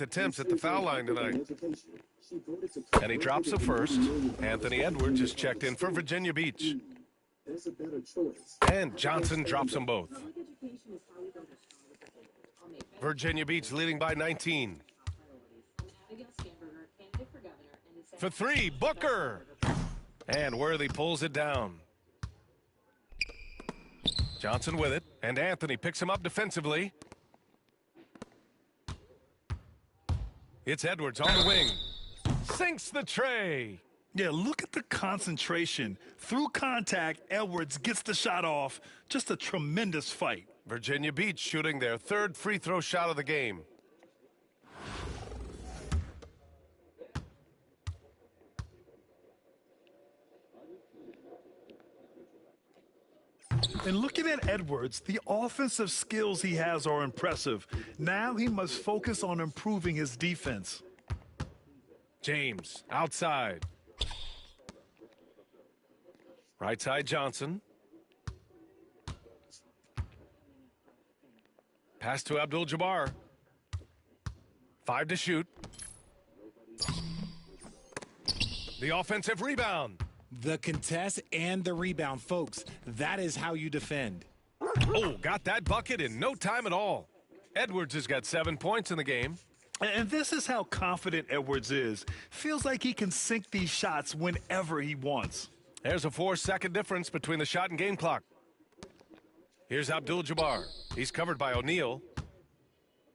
attempts at the foul line tonight. And he drops the first. Anthony Edwards is checked in for Virginia Beach. And Johnson drops them both. Virginia Beach leading by 19. For three, Booker. And Worthy pulls it down. Johnson with it, and Anthony picks him up defensively. It's Edwards on the wing. Sinks the tray. Yeah, look at the concentration. Through contact, Edwards gets the shot off. Just a tremendous fight. Virginia Beach shooting their third free throw shot of the game. And looking at Edwards, the offensive skills he has are impressive. Now he must focus on improving his defense. James, outside. Right side, Johnson. Pass to Abdul-Jabbar. 5 to shoot. The offensive rebound. The contest and the rebound, folks. That is how you defend. Oh, got that bucket in no time at all. Edwards has got 7 points in the game. And this is how confident Edwards is. Feels like he can sink these shots whenever he wants. There's a 4-second difference between the shot and game clock. Here's Abdul-Jabbar. He's covered by O'Neal.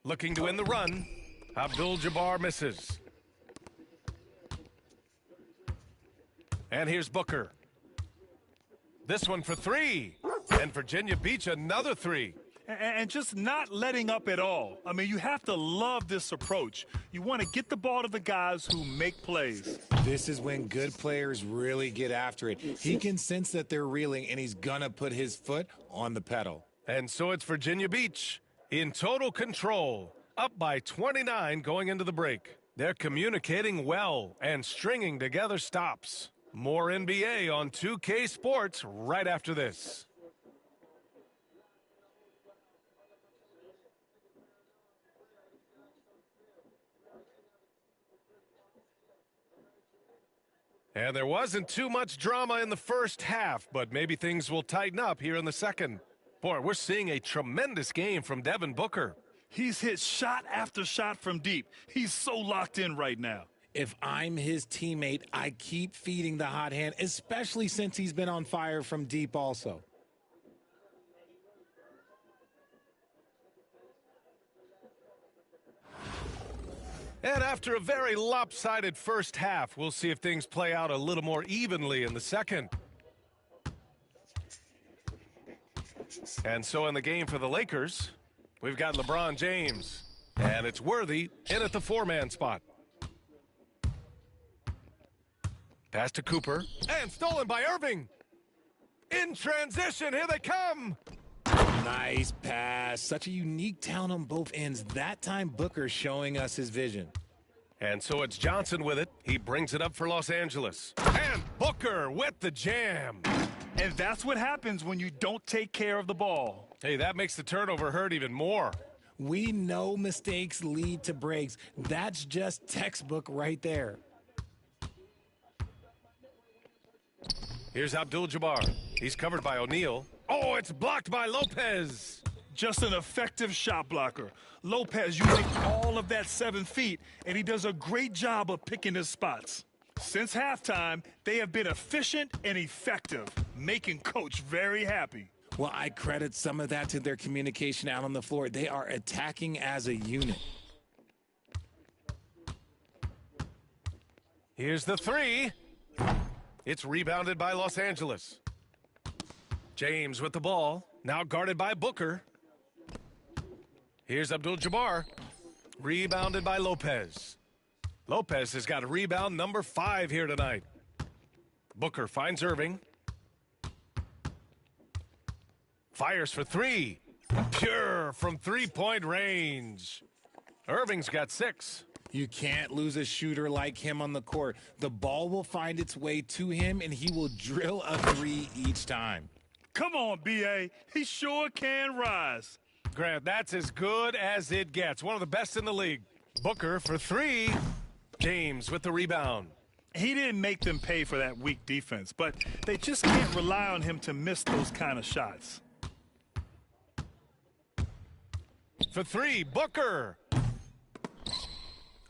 Looking to end the run. Abdul-Jabbar misses. And here's Booker. This one for three. And Virginia Beach another three. And just not letting up at all. I mean, you have to love this approach. You want to get the ball to the guys who make plays. This is when good players really get after it. He can sense that they're reeling, and he's going to put his foot on the pedal. And so it's Virginia Beach in total control, up by 29 going into the break. They're communicating well and stringing together stops. More NBA on 2K Sports right after this. And there wasn't too much drama in the first half, but maybe things will tighten up here in the second. Boy, we're seeing a tremendous game from Devin Booker. He's hit shot after shot from deep. He's so locked in right now. If I'm his teammate, I keep feeding the hot hand, especially since he's been on fire from deep also. And after a very lopsided first half, we'll see if things play out a little more evenly in the second. And so in the game for the Lakers, we've got LeBron James. And it's Worthy in at the four-man spot. Pass to Cooper. And stolen by Irving. In transition, here they come. Nice pass. Such a unique talent on both ends. That time, Booker showing us his vision. And so it's Johnson with it. He brings it up for Los Angeles. And Booker with the jam. And that's what happens when you don't take care of the ball. Hey, that makes the turnover hurt even more. We know mistakes lead to breaks. That's just textbook right there. Here's Abdul-Jabbar. He's covered by O'Neal. Oh, it's blocked by Lopez. Just an effective shot blocker. Lopez using all of that 7 feet, and he does a great job of picking his spots. Since halftime, they have been efficient and effective, making Coach very happy. Well, I credit some of that to their communication out on the floor. They are attacking as a unit. Here's the three. It's rebounded by Los Angeles. James with the ball, now guarded by Booker. Here's Abdul-Jabbar, rebounded by Lopez. Lopez has got a rebound number 5 here tonight. Booker finds Irving. Fires for three. Pure from three-point range. Irving's got 6. You can't lose a shooter like him on the court. The ball will find its way to him, and he will drill a 3 each time. Come on, B.A. He sure can rise. Grant, that's as good as it gets. One of the best in the league. Booker for three. James with the rebound. He didn't make them pay for that weak defense, but they just can't rely on him to miss those kind of shots. For three, Booker.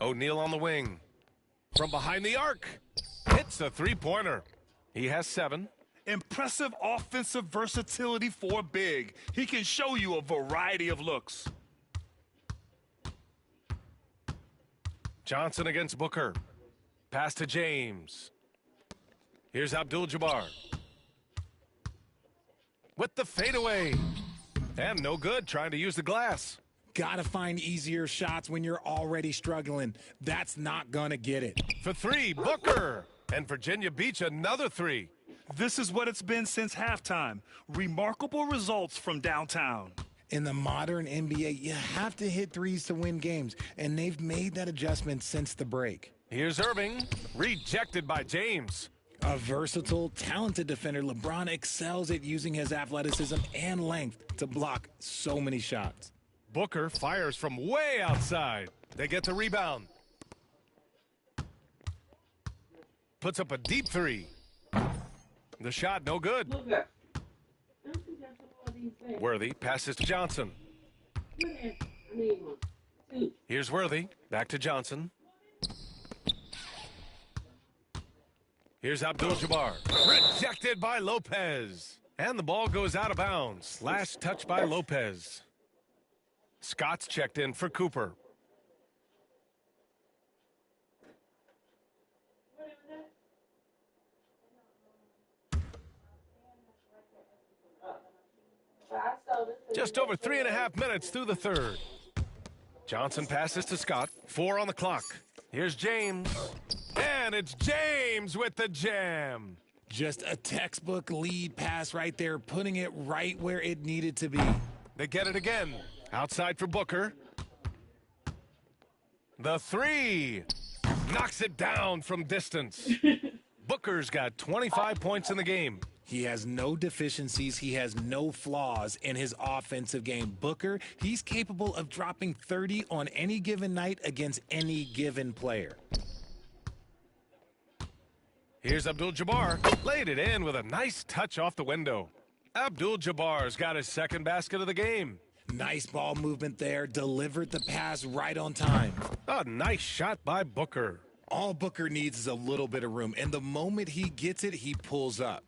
O'Neal on the wing. From behind the arc. Hits a three-pointer. He has 7. Impressive offensive versatility for a big. He can show you a variety of looks. Johnson against Booker. Pass to James. Here's Abdul-Jabbar. With the fadeaway. And no good, trying to use the glass. Gotta find easier shots when you're already struggling. That's not gonna get it. For three, Booker. And Virginia Beach, another 3. This is what it's been since halftime. Remarkable results from downtown. In the modern NBA, you have to hit threes to win games, and they've made that adjustment since the break. Here's Irving. Rejected by James. A versatile, talented defender, LeBron excels at using his athleticism and length to block so many shots. Booker fires from way outside. They get the rebound. Puts up a deep 3. The shot, no good. Worthy passes to Johnson. Here's Worthy. Back to Johnson. Here's Abdul-Jabbar. Rejected by Lopez. And the ball goes out of bounds. Last touch by Lopez. Scott's checked in for Cooper. Just over 3.5 minutes through the third. Johnson passes to Scott. 4 on the clock. Here's James. And it's James with the jam. Just a textbook lead pass right there, putting it right where it needed to be. They get it again. Outside for Booker. The 3. Knocks it down from distance. Booker's got 25 points in the game. He has no deficiencies. He has no flaws in his offensive game. Booker, he's capable of dropping 30 on any given night against any given player. Here's Abdul-Jabbar. Laid it in with a nice touch off the window. Abdul-Jabbar's got his second basket of the game. Nice ball movement there. Delivered the pass right on time. A nice shot by Booker. All Booker needs is a little bit of room, and the moment he gets it, he pulls up.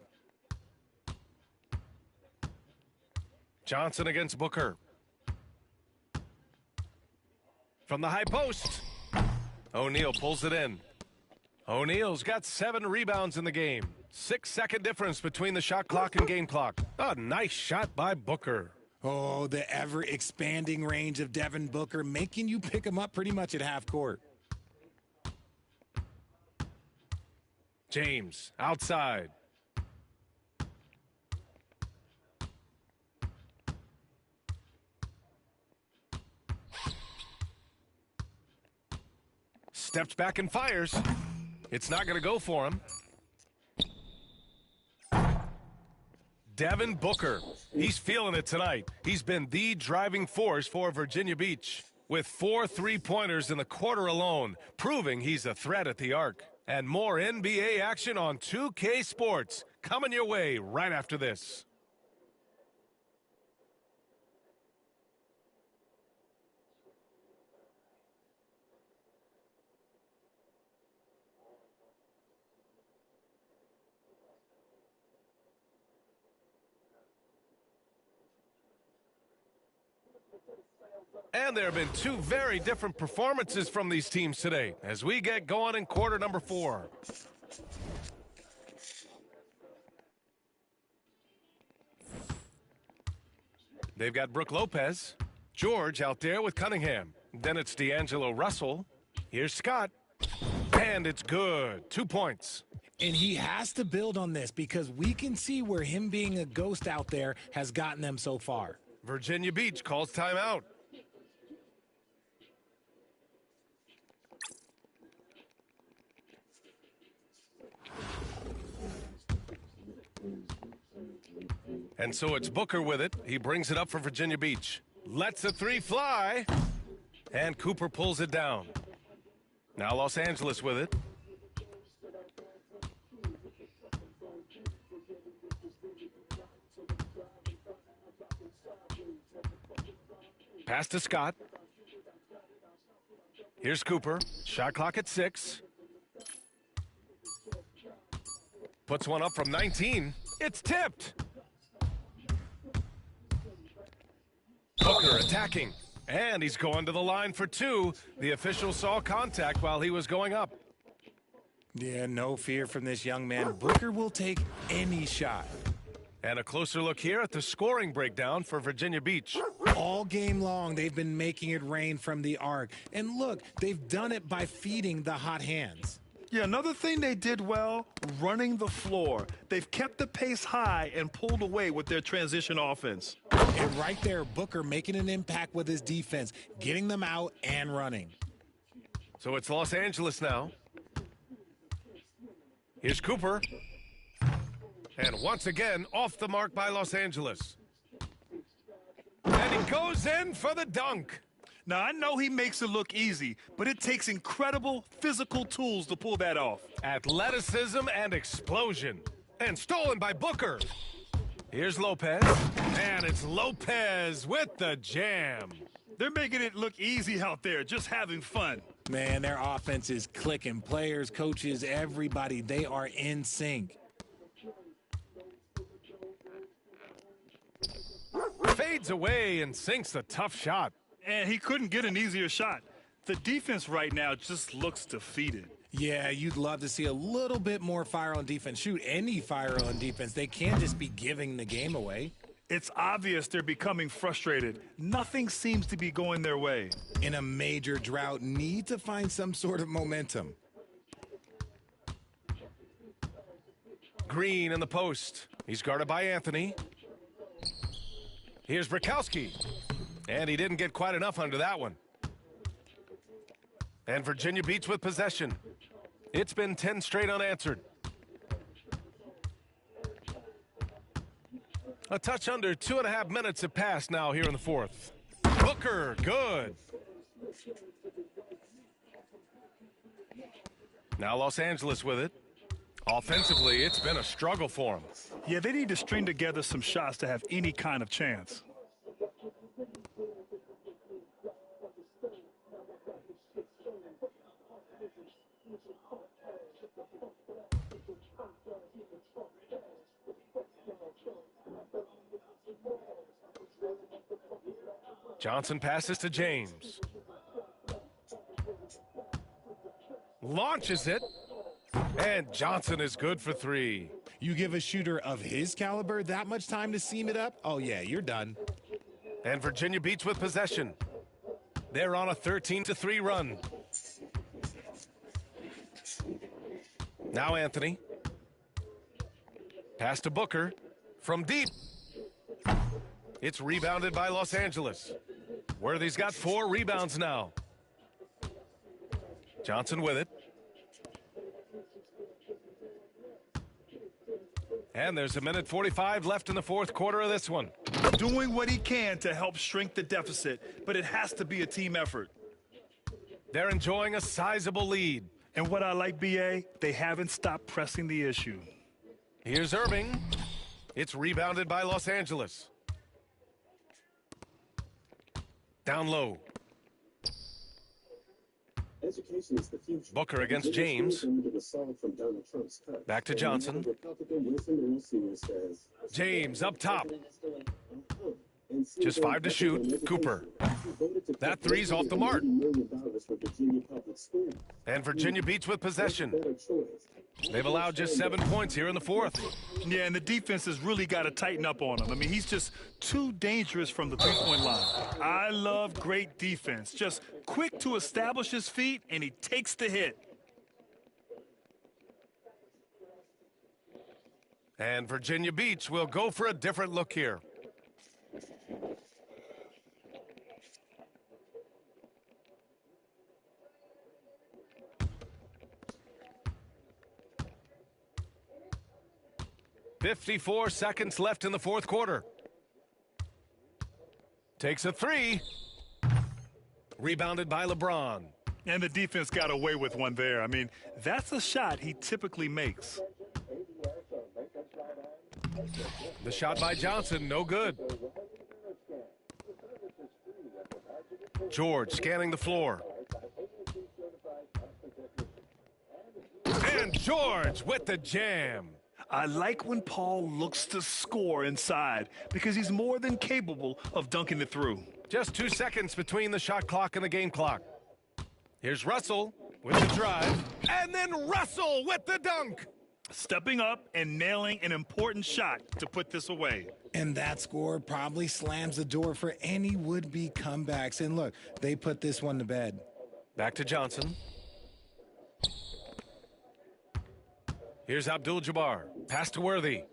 Johnson against Booker. From the high post. O'Neal pulls it in. O'Neal's got 7 rebounds in the game. 6-second difference between the shot clock and game clock. A nice shot by Booker. Oh, the ever-expanding range of Devin Booker, making you pick him up pretty much at half court. James, outside. Steps back and fires. It's not going to go for him. Devin Booker. He's feeling it tonight. He's been the driving force for Virginia Beach with 4 3-pointers in the quarter alone, proving he's a threat at the arc. And more NBA action on 2K Sports coming your way right after this. And there have been 2 very different performances from these teams today as we get going in quarter number 4. They've got Brooke Lopez. George out there with Cunningham. Then it's D'Angelo Russell. Here's Scott. And it's good. 2 points. And he has to build on this because we can see where him being a ghost out there has gotten them so far. Virginia Beach calls timeout. And so it's Booker with it. He brings it up for Virginia Beach. Lets the 3 fly. And Cooper pulls it down. Now Los Angeles with it. Pass to Scott. Here's Cooper. Shot clock at 6. Puts one up from 19. It's tipped. Booker attacking. And he's going to the line for 2. The official saw contact while he was going up. Yeah, no fear from this young man. Booker will take any shot. And a closer look here at the scoring breakdown for Virginia Beach. All game long, they've been making it rain from the arc. And look, they've done it by feeding the hot hands. Yeah, another thing they did well, running the floor. They've kept the pace high and pulled away with their transition offense. And right there, Booker making an impact with his defense, getting them out and running. So it's Los Angeles now. Here's Cooper. And once again, off the mark by Los Angeles. And he goes in for the dunk. Now, I know he makes it look easy, but it takes incredible physical tools to pull that off. Athleticism and explosion. And stolen by Booker. Here's Lopez. And it's Lopez with the jam. They're making it look easy out there, just having fun. Man, their offense is clicking. Players, coaches, everybody, they are in sync. Fades away and sinks a tough shot. And he couldn't get an easier shot. The defense right now just looks defeated. Yeah, you'd love to see a little bit more fire on defense. Shoot, any fire on defense. They can't just be giving the game away. It's obvious they're becoming frustrated. Nothing seems to be going their way. In a major drought, need to find some sort of momentum. Green in the post. He's guarded by Anthony. Here's Brakowski. And he didn't get quite enough under that one. And Virginia Beach with possession. It's been 10 straight unanswered. A touch under 2.5 minutes have passed now here in the fourth. Booker, good. Now Los Angeles with it. Offensively, it's been a struggle for them. Yeah, they need to string together some shots to have any kind of chance. Johnson passes to James. Launches it. And Johnson is good for 3. You give a shooter of his caliber that much time to seam it up? Oh, yeah, you're done. And Virginia Beach with possession. They're on a 13-3 run. Now Anthony. Pass to Booker. From deep. It's rebounded by Los Angeles. Worthy's got 4 rebounds now. Johnson with it. And there's 1:45 left in the fourth quarter of this one. Doing what he can to help shrink the deficit, but it has to be a team effort. They're enjoying a sizable lead. And what I like, BA, they haven't stopped pressing the issue. Here's Irving. It's rebounded by Los Angeles. Down low. Education is the future. Booker against James. Back to Johnson. James up top. Just 5 to shoot. Cooper. That three's off the mark. And Virginia Beach with possession. They've allowed just 7 points here in the fourth. Yeah, and the defense has really got to tighten up on him. I mean, he's just too dangerous from the three-point line. I love great defense. Just quick to establish his feet, and he takes the hit. And Virginia Beach will go for a different look here. .54 seconds left in the fourth quarter. Takes a 3. Rebounded by LeBron. And the defense got away with one there. I mean, that's a shot he typically makes. The shot by Johnson, no good. George scanning the floor. And George with the jam. I like when Paul looks to score inside because he's more than capable of dunking it through. Just 2 seconds between the shot clock and the game clock. Here's Russell with the drive. And then Russell with the dunk. Stepping up and nailing an important shot to put this away. And that score probably slams the door for any would-be comebacks. And look, they put this one to bed. Back to Johnson. Here's Abdul-Jabbar. Pass to Worthy.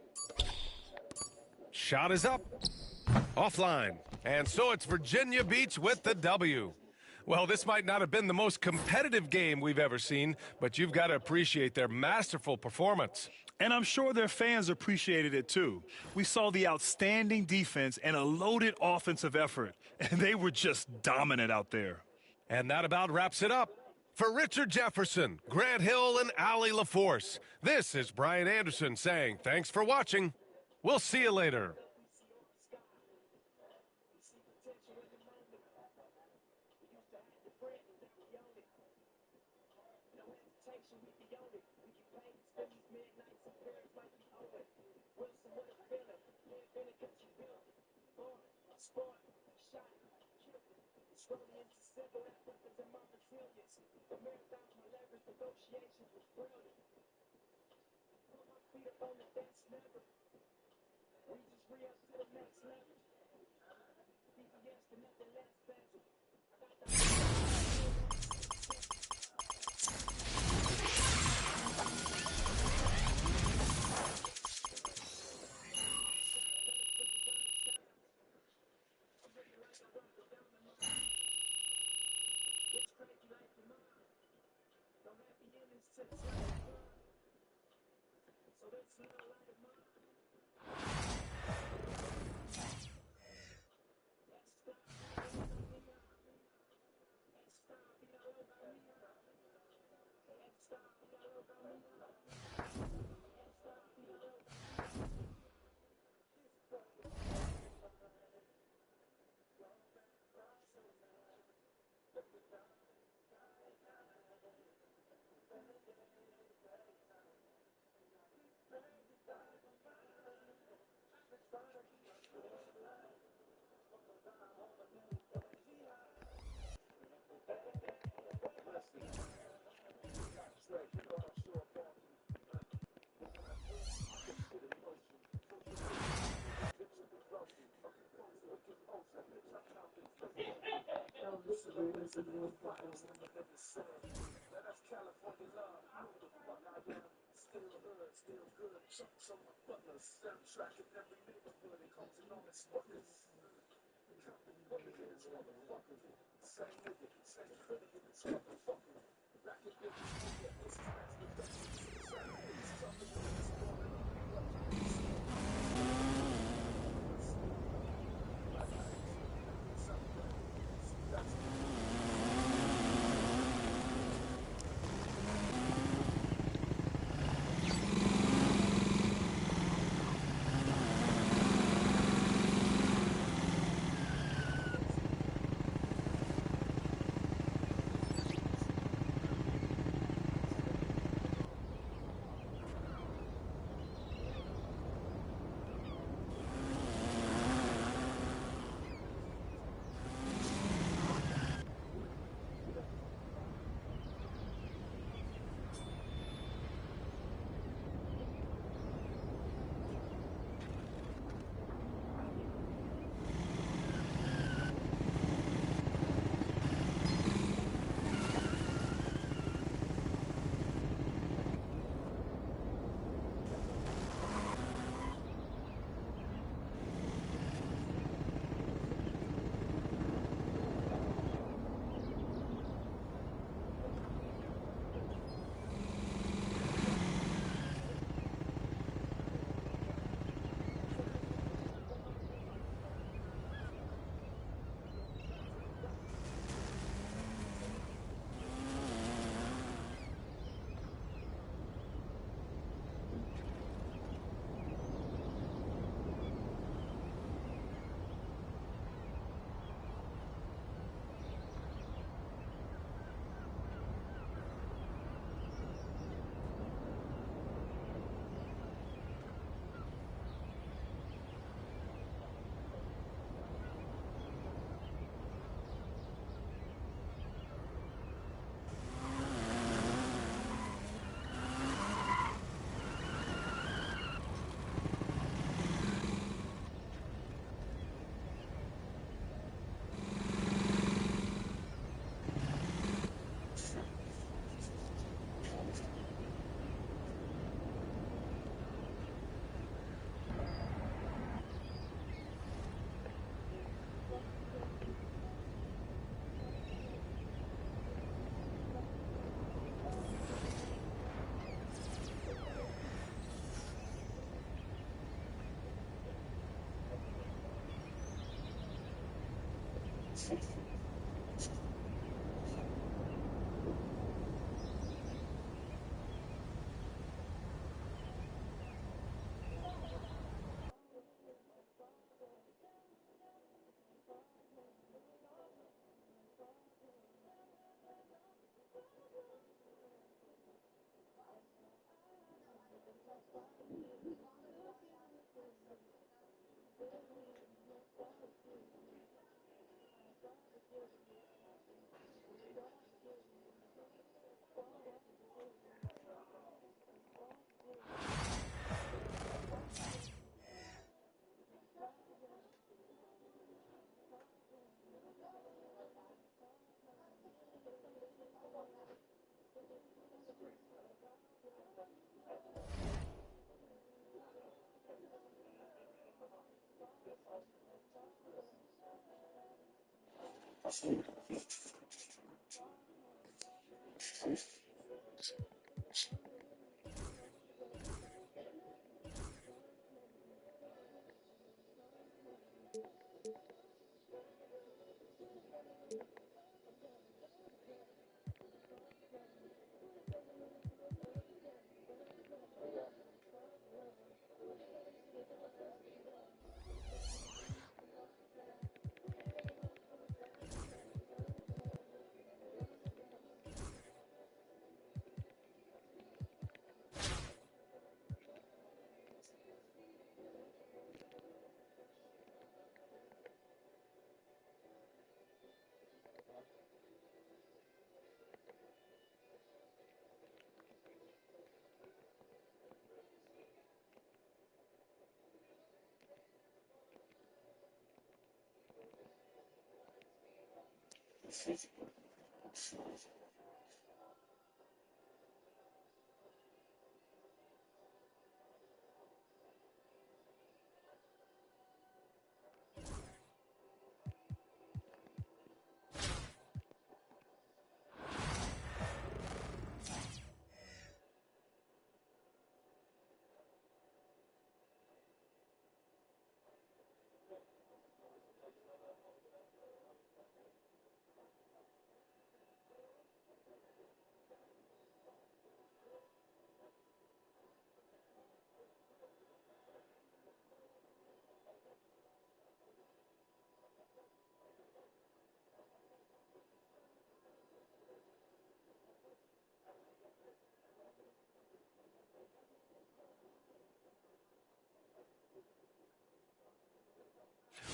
Shot is up. Offline. And so it's Virginia Beach with the W. Well, this might not have been the most competitive game we've ever seen, but you've got to appreciate their masterful performance. And I'm sure their fans appreciated it too. We saw the outstanding defense and a loaded offensive effort, and they were just dominant out there. And that about wraps it up. For Richard Jefferson, Grant Hill, and Allie LaForce, this is Brian Anderson saying thanks for watching. We'll see you later.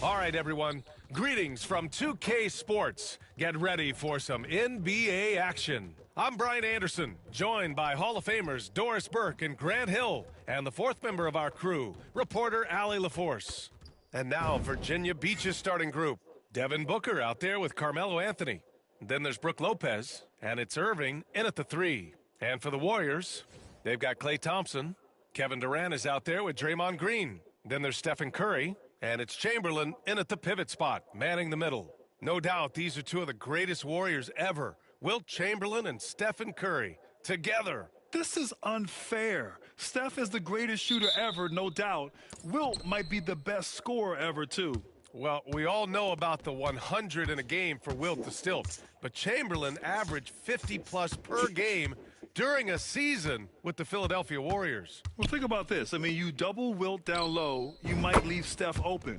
All right, everyone. Greetings from 2K Sports. Get ready for some NBA action. I'm Brian Anderson, joined by Hall of Famers Doris Burke and Grant Hill, and the fourth member of our crew, reporter Allie LaForce. And now, Virginia Beach's starting group. Devin Booker out there with Carmelo Anthony. Then there's Brook Lopez, and it's Irving in at the 3. And for the Warriors, they've got Klay Thompson. Kevin Durant is out there with Draymond Green. Then there's Stephen Curry. And it's Chamberlain in at the pivot spot, manning the middle. No doubt these are two of the greatest Warriors ever, Wilt Chamberlain and Stephen Curry, together. This is unfair. Steph is the greatest shooter ever, no doubt. Wilt might be the best scorer ever, too. Well, we all know about the 100 in a game for Wilt to Stilt, but Chamberlain averaged 50-plus per game during a season with the Philadelphia Warriors. Well, think about this. I mean, you double Wilt down low, you might leave Steph open.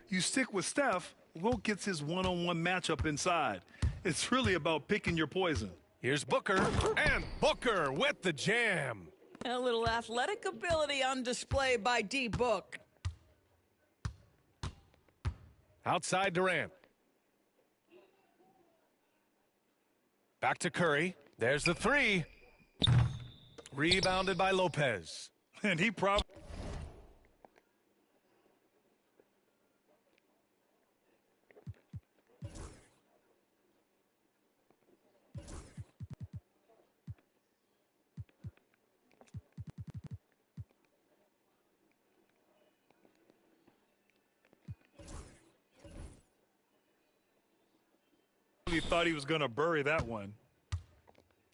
You stick with Steph, Wilt gets his one-on-one matchup inside. It's really about picking your poison. Here's Booker, and Booker with the jam. A little athletic ability on display by D-Book. Outside Durant. Back to Curry. There's the 3. Rebounded by Lopez. And he probably... thought he was going to bury that one.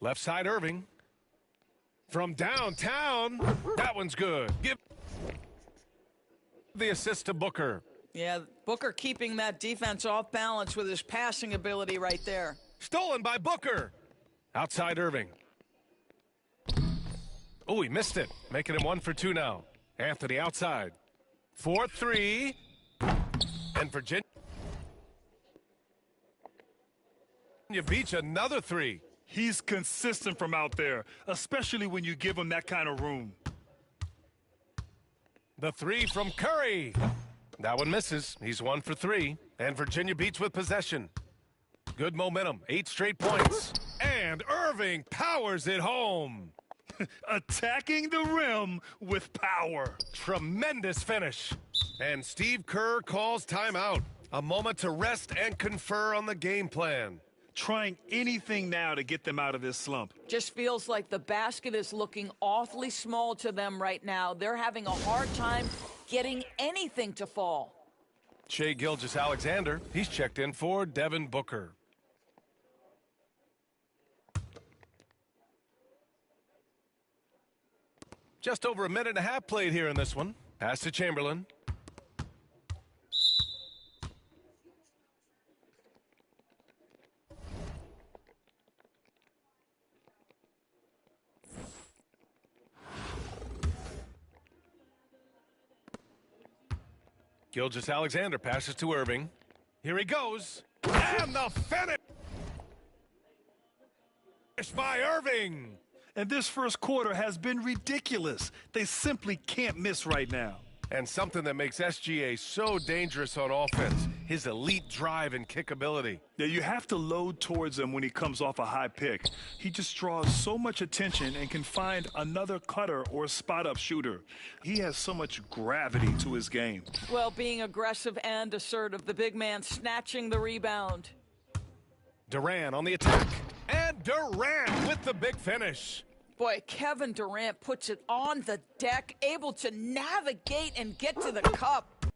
Left side Irving. From downtown, that one's good. Give the assist to Booker. Yeah, Booker keeping that defense off balance with his passing ability right there. Stolen by Booker. Outside Irving. Oh, he missed it. Making him 1 for 2 now. Anthony outside. 4-3. And Virginia Beach another 3. He's consistent from out there, especially when you give him that kind of room. The 3 from Curry. That one misses. He's 1 for 3. And Virginia Beach with possession. Good momentum. 8 straight points. And Irving powers it home. Attacking the rim with power. Tremendous finish. And Steve Kerr calls timeout. A moment to rest and confer on the game plan. Trying anything now to get them out of this slump. Just feels like the basket is looking awfully small to them right now. They're having a hard time getting anything to fall. Shai Gilgeous-Alexander, he's checked in for Devin Booker. Just over a minute and a half played here in this one. Pass to Chamberlain. Gilgeous-Alexander passes to Irving. Here he goes. And the finish by Irving. And this first quarter has been ridiculous. They simply can't miss right now. And something that makes SGA so dangerous on offense, his elite drive and kick ability. Now, you have to load towards him when he comes off a high pick. He just draws so much attention and can find another cutter or spot-up shooter. He has so much gravity to his game. Well, being aggressive and assertive, the big man snatching the rebound. Durant on the attack. And Durant with the big finish. Boy, Kevin Durant puts it on the deck, able to navigate and get to the cup.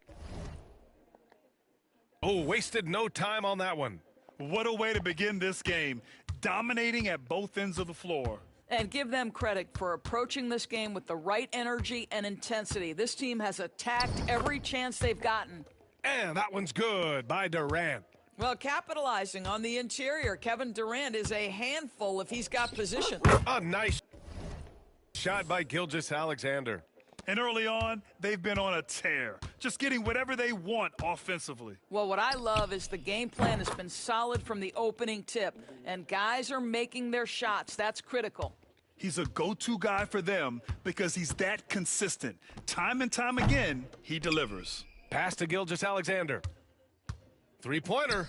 Oh, wasted no time on that one. What a way to begin this game, dominating at both ends of the floor. And give them credit for approaching this game with the right energy and intensity. This team has attacked every chance they've gotten. And that one's good by Durant. Well, capitalizing on the interior, Kevin Durant is a handful if he's got position. A nice shot by Gilgeous-Alexander. And early on, they've been on a tear, just getting whatever they want offensively. Well, what I love is the game plan has been solid from the opening tip, and guys are making their shots. That's critical. He's a go-to guy for them because he's that consistent. Time and time again, he delivers. Pass to Gilgeous-Alexander. Three-pointer.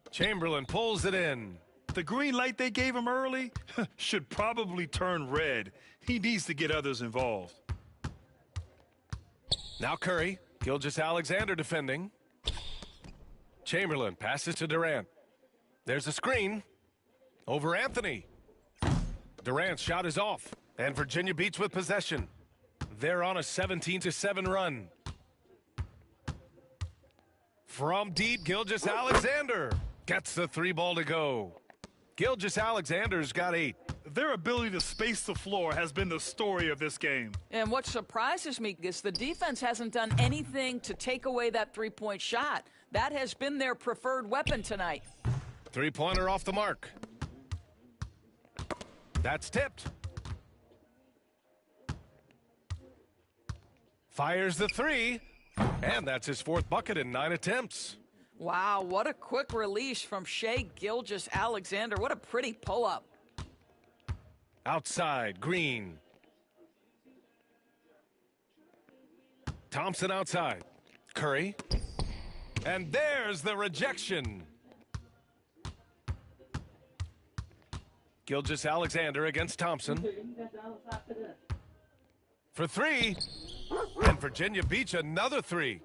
Chamberlain pulls it in. The green light they gave him early should probably turn red. He needs to get others involved. Now Curry. Gilgeous-Alexander defending. Chamberlain passes to Durant. There's a screen. Over Anthony. Durant's shot is off. And Virginia Beach with possession. They're on a 17-7 run. From deep, Gilgeous-Alexander gets the 3 ball to go. Gilgeous-Alexander's got 8. Their ability to space the floor has been the story of this game. And what surprises me is the defense hasn't done anything to take away that three-point shot. That has been their preferred weapon tonight. Three-pointer off the mark. That's tipped. Fires the 3. And that's his 4th bucket in 9 attempts. Wow, what a quick release from Shai Gilgeous-Alexander. What a pretty pull-up. Outside, Green. Thompson outside. Curry. And there's the rejection. Gilgeous-Alexander against Thompson. For 3. And Virginia Beach another 3.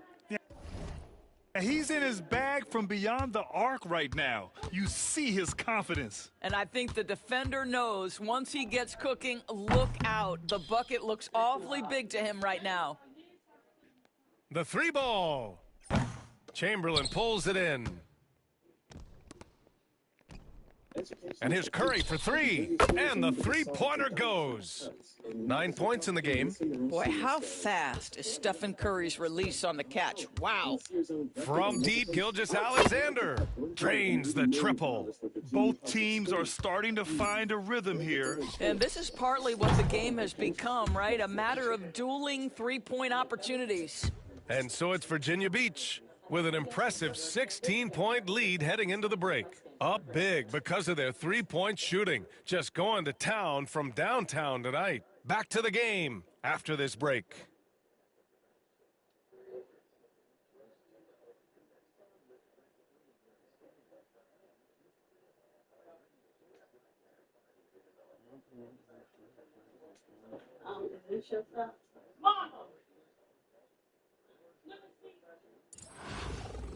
He's in his bag from beyond the arc right now. You see his confidence. And I think the defender knows once he gets cooking, look out. The bucket looks awfully big to him right now. The 3 ball. Chamberlain pulls it in. And here's Curry for three. And the three-pointer goes. 9 points in the game. Boy, how fast is Stephen Curry's release on the catch. Wow. From deep, Gilgeous-Alexander drains the triple. Both teams are starting to find a rhythm here. And this is partly what the game has become, right? A matter of dueling three-point opportunities. And so it's Virginia Beach with an impressive 16-point lead heading into the break. Up big because of their three-point shooting. Just going to town from downtown tonight. Back to the game after this break.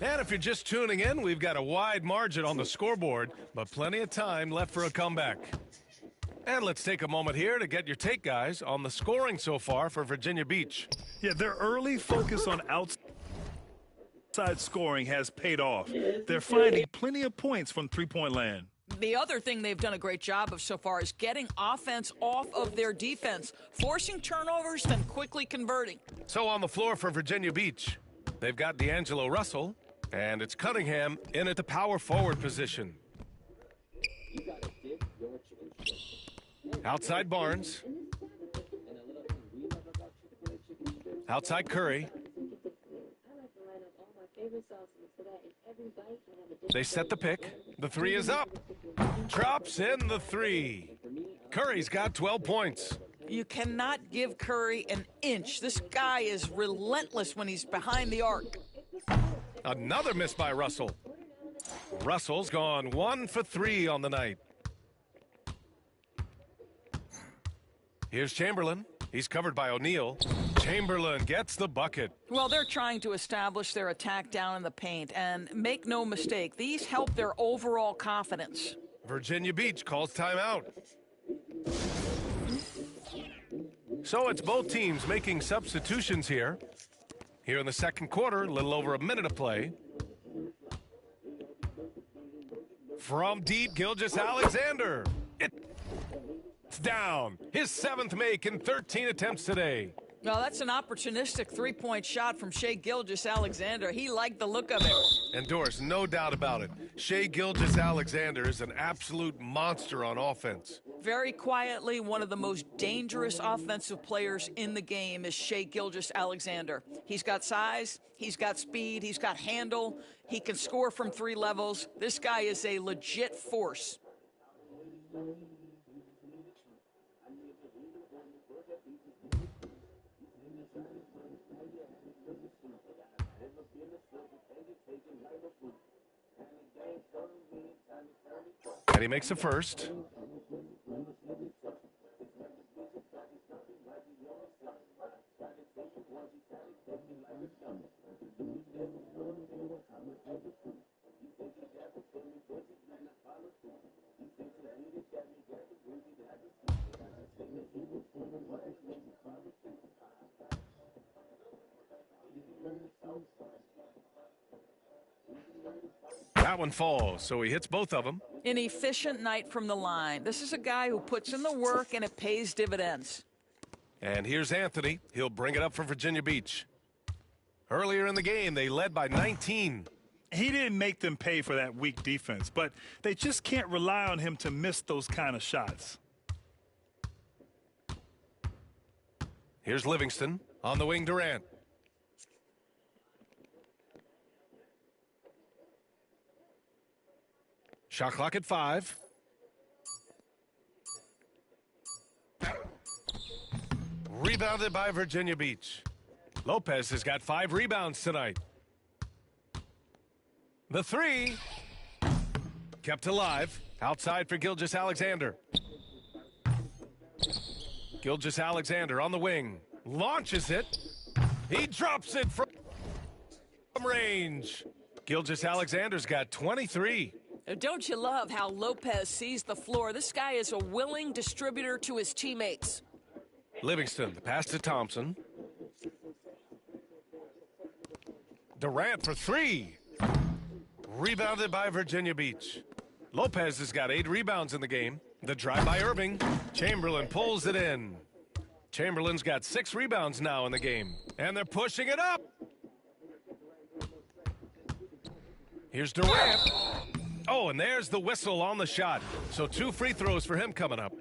And if you're just tuning in, we've got a wide margin on the scoreboard, but plenty of time left for a comeback. And let's take a moment here to get your take, guys, on the scoring so far for Virginia Beach. Yeah, their early focus on outside scoring has paid off. They're finding plenty of points from three-point land. The other thing they've done a great job of so far is getting offense off of their defense, forcing turnovers, then quickly converting. So on the floor for Virginia Beach, they've got D'Angelo Russell, and it's Cunningham in at the power forward position. Outside Barnes. Outside Curry. They set the pick. The three is up. Drops in the three. Curry's got 12 points. You cannot give Curry an inch. This guy is relentless when he's behind the arc. Another miss by Russell. Russell's gone 1 for 3 on the night. Here's Chamberlain. He's covered by O'Neal. Chamberlain gets the bucket. Well, they're trying to establish their attack down in the paint, and make no mistake, these help their overall confidence. Virginia Beach calls timeout. So it's both teams making substitutions here. Here in the second quarter, a little over a minute of play. From deep, Gilgeous-Alexander. It's down. His 7th make in 13 attempts today. Well, that's an opportunistic three-point shot from Shai Gilgeous-Alexander. He liked the look of it. And Doris, no doubt about it, Shai Gilgeous-Alexander is an absolute monster on offense. Very quietly, one of the most dangerous offensive players in the game is Shai Gilgeous-Alexander. He's got size, he's got speed, he's got handle, he can score from 3 levels. This guy is a legit force. And he makes the first. That one falls, so he hits both of them. An efficient night from the line. This is a guy who puts in the work and it pays dividends. And here's Anthony. He'll bring it up for Virginia Beach. Earlier in the game, they led by 19. He didn't make them pay for that weak defense, but they just can't rely on him to miss those kind of shots. Here's Livingston on the wing, Durant. Shot clock at 5. Rebounded by Virginia Beach. Lopez has got 5 rebounds tonight. The 3 kept alive. Outside for Gilgeous-Alexander. Gilgeous-Alexander on the wing. Launches it. He drops it from range. Gilgeous-Alexander's got 23. Don't you love how Lopez sees the floor? This guy is a willing distributor to his teammates. Livingston, the pass to Thompson. Durant for 3. Rebounded by Virginia Beach. Lopez has got 8 rebounds in the game. The drive by Irving. Chamberlain pulls it in. Chamberlain's got 6 rebounds now in the game. And they're pushing it up. Here's Durant. Oh, and there's the whistle on the shot. So 2 free throws for him coming up.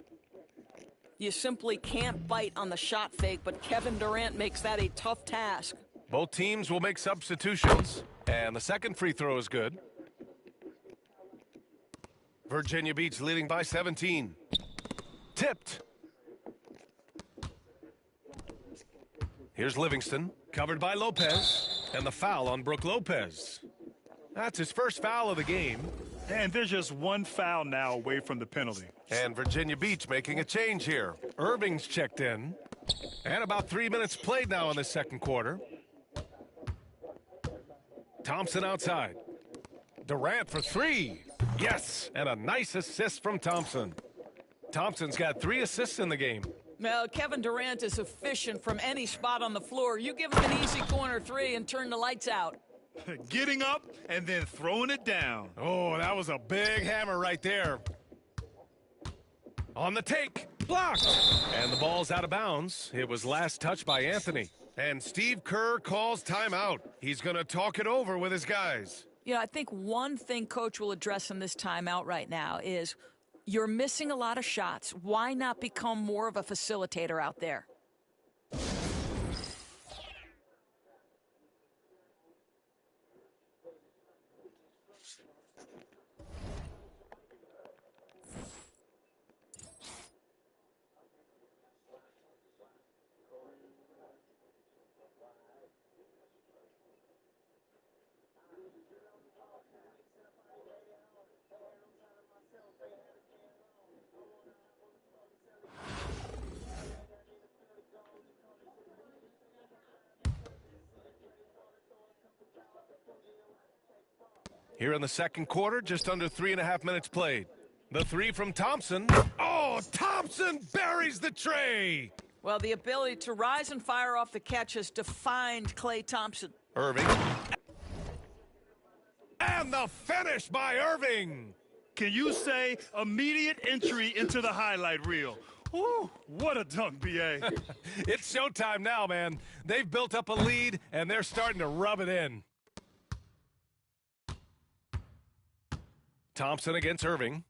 You simply can't bite on the shot fake, but Kevin Durant makes that a tough task. Both teams will make substitutions. And the second free throw is good. Virginia Beach leading by 17. Tipped. Here's Livingston, covered by Lopez, and the foul on Brook Lopez. That's his first foul of the game. And there's just one foul now away from the penalty. And Virginia Beach making a change here. Irving's checked in. And about 3 minutes played now in the second quarter. Thompson outside. Durant for 3. Yes, and a nice assist from Thompson. Thompson's got 3 assists in the game. Well, Kevin Durant is efficient from any spot on the floor. You give him an easy corner 3 and turn the lights out. Getting up and then throwing it down. Oh, that was a big hammer right there. On the take, blocked. And the ball's out of bounds. It was last touched by Anthony. And Steve Kerr calls timeout. He's going to talk it over with his guys. You know, I think one thing Coach will address in this timeout right now is you're missing a lot of shots. Why not become more of a facilitator out there? Here in the second quarter, just under 3.5 minutes played. The 3 from Thompson. Oh, Thompson buries the tray. Well, the ability to rise and fire off the catch has defined Klay Thompson. Irving. And the finish by Irving. Can you say immediate entry into the highlight reel? Woo, what a dunk, B.A. It's showtime now, man. They've built up a lead, and they're starting to rub it in. Thompson against Irving.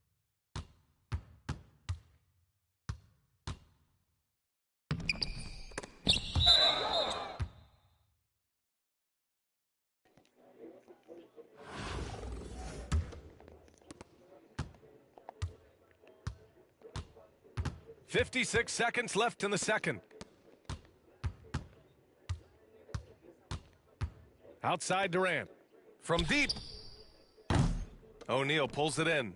"56 seconds left in the second. Outside Durant. From deep. O'Neal pulls it in.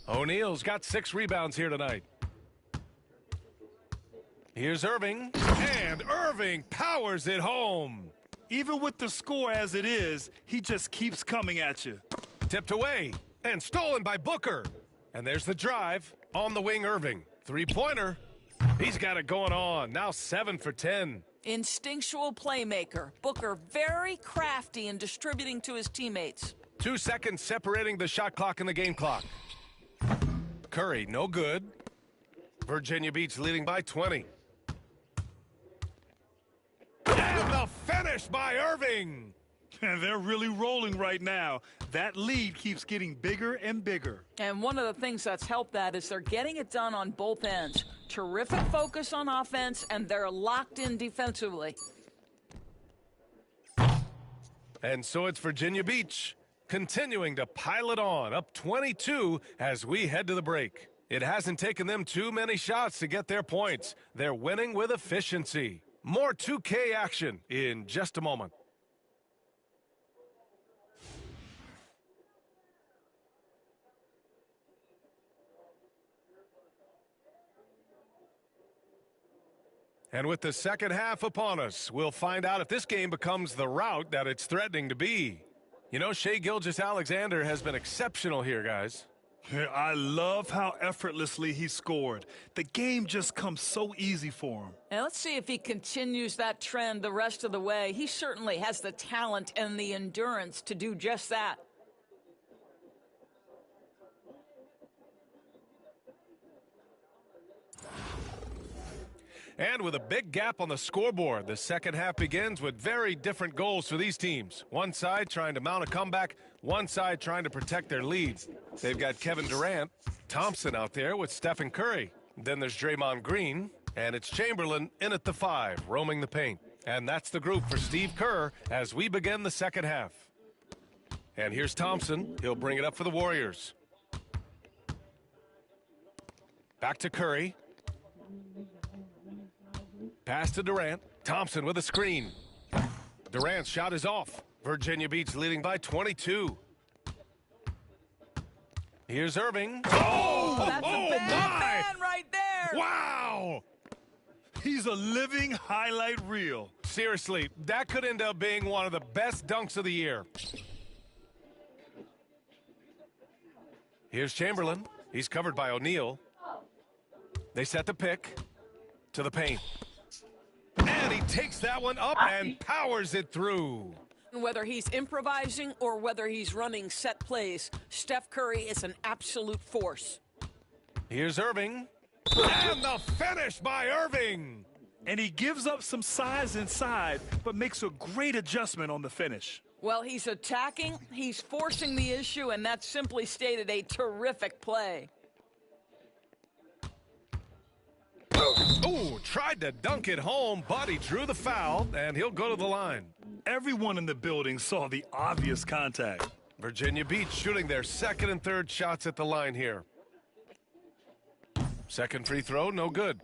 O'Neal's got 6 rebounds here tonight. Here's Irving. And Irving powers it home. Even with the score as it is, he just keeps coming at you. Tipped away and stolen by Booker. And there's the drive on the wing. Irving. 3-pointer. He's got it going on. Now 7 for 10. Instinctual playmaker. Booker very crafty in distributing to his teammates. 2 seconds separating the shot clock and the game clock. Curry, no good. Virginia Beach leading by 20. And the finish by Irving. And they're really rolling right now. That lead keeps getting bigger and bigger. And one of the things that's helped that is they're getting it done on both ends. Terrific focus on offense, and they're locked in defensively. And so it's Virginia Beach continuing to pile it on, up 22 as we head to the break. It hasn't taken them too many shots to get their points. They're winning with efficiency. More 2K action in just a moment. And with the second half upon us, we'll find out if this game becomes the rout that it's threatening to be. You know, Shai Gilgeous-Alexander has been exceptional here, guys. I love how effortlessly he scored. The game just comes so easy for him. And let's see if he continues that trend the rest of the way. He certainly has the talent and the endurance to do just that. And with a big gap on the scoreboard, the second half begins with very different goals for these teams. One side trying to mount a comeback, one side trying to protect their lead. They've got Kevin Durant, Thompson out there with Stephen Curry. Then there's Draymond Green, and it's Chamberlain in at the 5, roaming the paint. And that's the group for Steve Kerr as we begin the second half. And here's Thompson. He'll bring it up for the Warriors. Back to Curry. Pass to Durant. Thompson with a screen. Durant's shot is off. Virginia Beach leading by 22. Here's Irving. Oh, that's a bad man right there. Wow! He's a living highlight reel. Seriously, that could end up being one of the best dunks of the year. Here's Chamberlain. He's covered by O'Neal. They set the pick to the paint. And he takes that one up and powers it through. Whether he's improvising or whether he's running set plays, Steph Curry is an absolute force. Here's Irving. And the finish by Irving. And he gives up some size inside, but makes a great adjustment on the finish. Well, he's attacking, he's forcing the issue, and that's simply stated a terrific play. Ooh, tried to dunk it home, but he drew the foul, and he'll go to the line. Everyone in the building saw the obvious contact. Virginia Beach shooting their second and third shots at the line here. Second free throw, no good.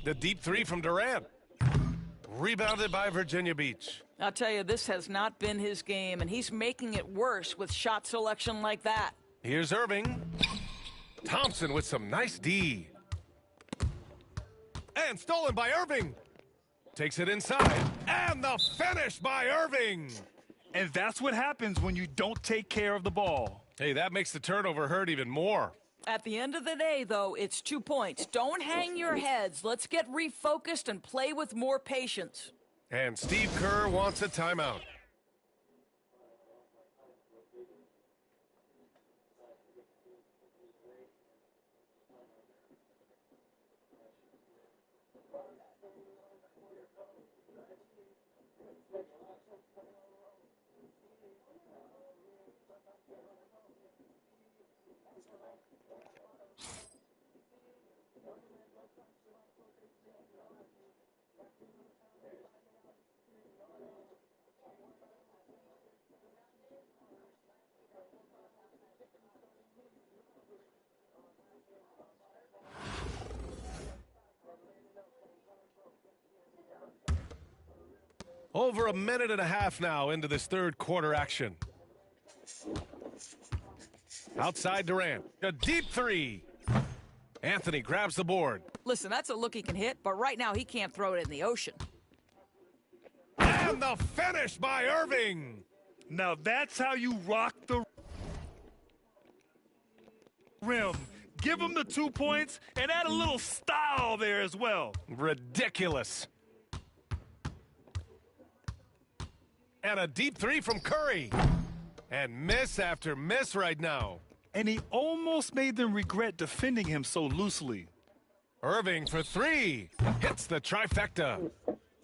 The deep three from Durant. Rebounded by Virginia Beach. I'll tell you, this has not been his game, and he's making it worse with shot selection like that. Here's Irving. Thompson with some nice D. And stolen by Irving. Takes it inside. And the finish by Irving. And that's what happens when you don't take care of the ball. Hey, that makes the turnover hurt even more. At the end of the day, though, it's 2 points. Don't hang your heads. Let's get refocused and play with more patience. And Steve Kerr wants a timeout. Over a minute and a half now into this third quarter action. Outside Durant. A deep three. Anthony grabs the board. Listen, that's a look he can hit, but right now he can't throw it in the ocean. And the finish by Irving. Now that's how you rock the rim. Give him the 2 points and add a little style there as well. Ridiculous. And a deep three from Curry. And miss after miss right now. And he almost made them regret defending him so loosely. Irving for three. Hits the trifecta.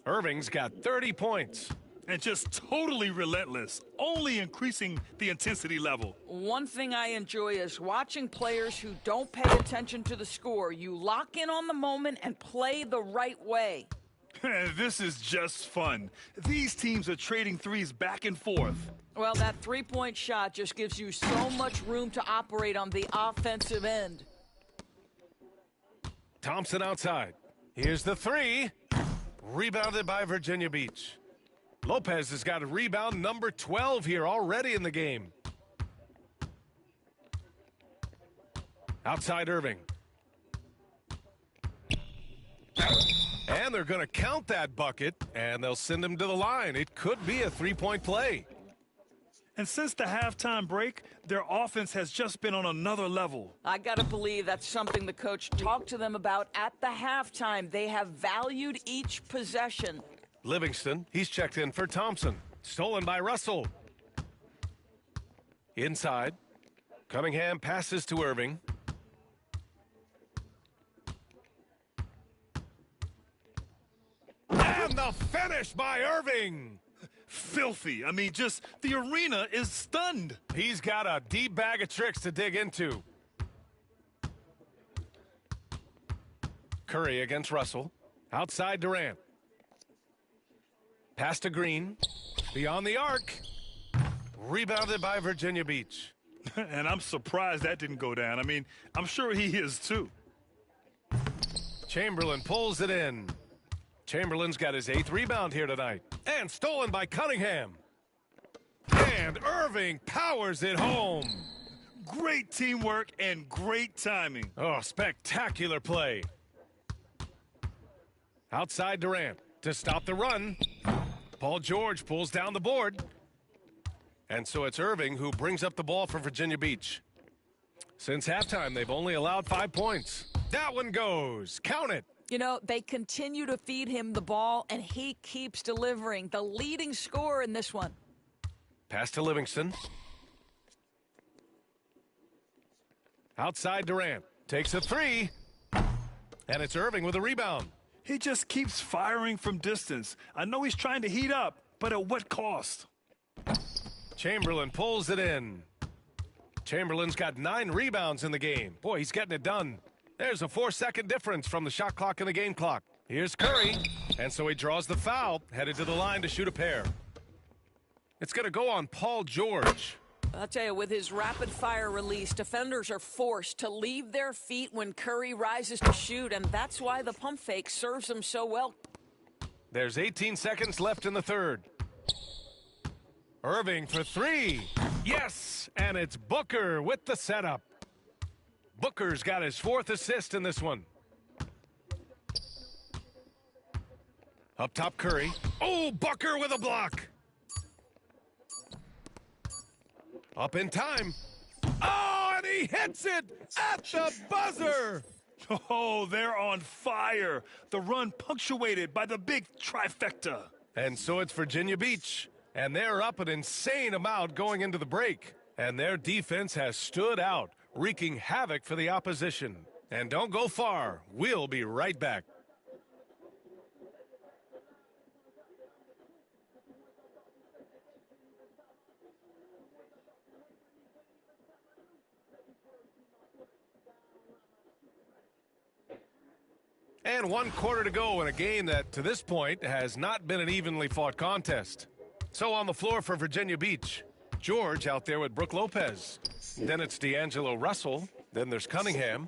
Irving's got 30 points. And just totally relentless, only increasing the intensity level. One thing I enjoy is watching players who don't pay attention to the score. You lock in on the moment and play the right way. This is just fun. These teams are trading threes back and forth. Well, that three-point shot just gives you so much room to operate on the offensive end. Thompson outside. Here's the three. Rebounded by Virginia Beach. Lopez has got a rebound number 12 here already in the game. Outside Irving. And they're going to count that bucket, and they'll send him to the line. It could be a three-point play. And since the halftime break, their offense has just been on another level. I got to believe that's something the coach talked to them about at the halftime. They have valued each possession. Livingston, he's checked in for Thompson. Stolen by Russell. Inside. Cunningham passes to Irving. And the finish by Irving. Filthy. I mean, just the arena is stunned. He's got a deep bag of tricks to dig into. Curry against Russell. Outside Durant. Pass to Green. Beyond the arc. Rebounded by Virginia Beach. And I'm surprised that didn't go down. I mean, I'm sure he is too. Chamberlain pulls it in. Chamberlain's got his 8th rebound here tonight. And stolen by Cunningham. And Irving powers it home. Great teamwork and great timing. Oh, spectacular play. Outside Durant to stop the run. Paul George pulls down the board. And so it's Irving who brings up the ball for Virginia Beach. Since halftime, they've only allowed 5 points. That one goes. Count it. You know, they continue to feed him the ball, and he keeps delivering. The leading scorer in this one. Pass to Livingston. Outside Durant. Takes a 3. And it's Irving with a rebound. He just keeps firing from distance. I know he's trying to heat up, but at what cost? Chamberlain pulls it in. Chamberlain's got 9 rebounds in the game. Boy, he's getting it done. There's a 4-second difference from the shot clock and the game clock. Here's Curry. And so he draws the foul, headed to the line to shoot a pair. It's going to go on Paul George. I'll tell you, with his rapid-fire release, defenders are forced to leave their feet when Curry rises to shoot, and that's why the pump fake serves him so well. There's 18 seconds left in the third. Irving for 3. Yes, and it's Booker with the setup. Booker's got his 4th assist in this one. Up top, Curry. Oh, Booker with a block. Up in time. Oh, and he hits it at the buzzer. Oh, they're on fire. The run punctuated by the big trifecta. And so it's Virginia Beach. And they're up an insane amount going into the break. And their defense has stood out, wreaking havoc for the opposition. And don't go far. We'll be right back. And 1 quarter to go in a game that, to this point, has not been an evenly fought contest. So on the floor for Virginia Beach, George out there with Brook Lopez. Then it's D'Angelo Russell. Then there's Cunningham.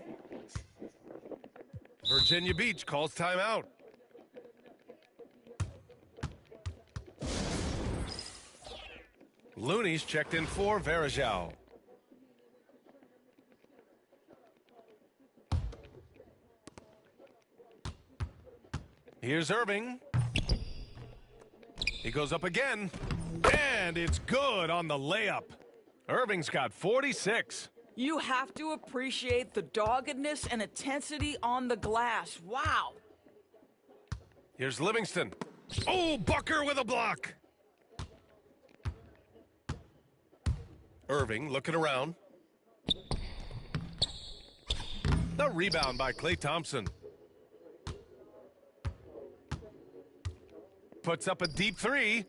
Virginia Beach calls timeout. Looney's checked in for Varejao. Here's Irving. He goes up again, and it's good on the layup. Irving's got 46. You have to appreciate the doggedness and intensity on the glass. Wow. Here's Livingston. Oh, Booker with a block. Irving looking around. The rebound by Klay Thompson. Puts up a deep 3.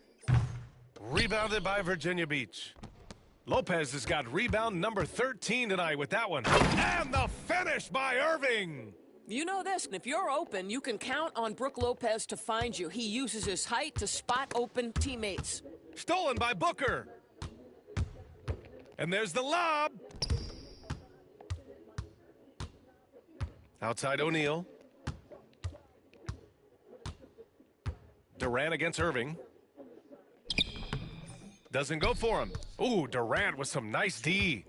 Rebounded by Virginia Beach. Lopez has got rebound number 13 tonight with that one. And the finish by Irving. You know this, if you're open, you can count on Brook Lopez to find you. He uses his height to spot open teammates. Stolen by Booker. And there's the lob. Outside O'Neal. Durant against Irving. Doesn't go for him. Ooh, Durant with some nice D.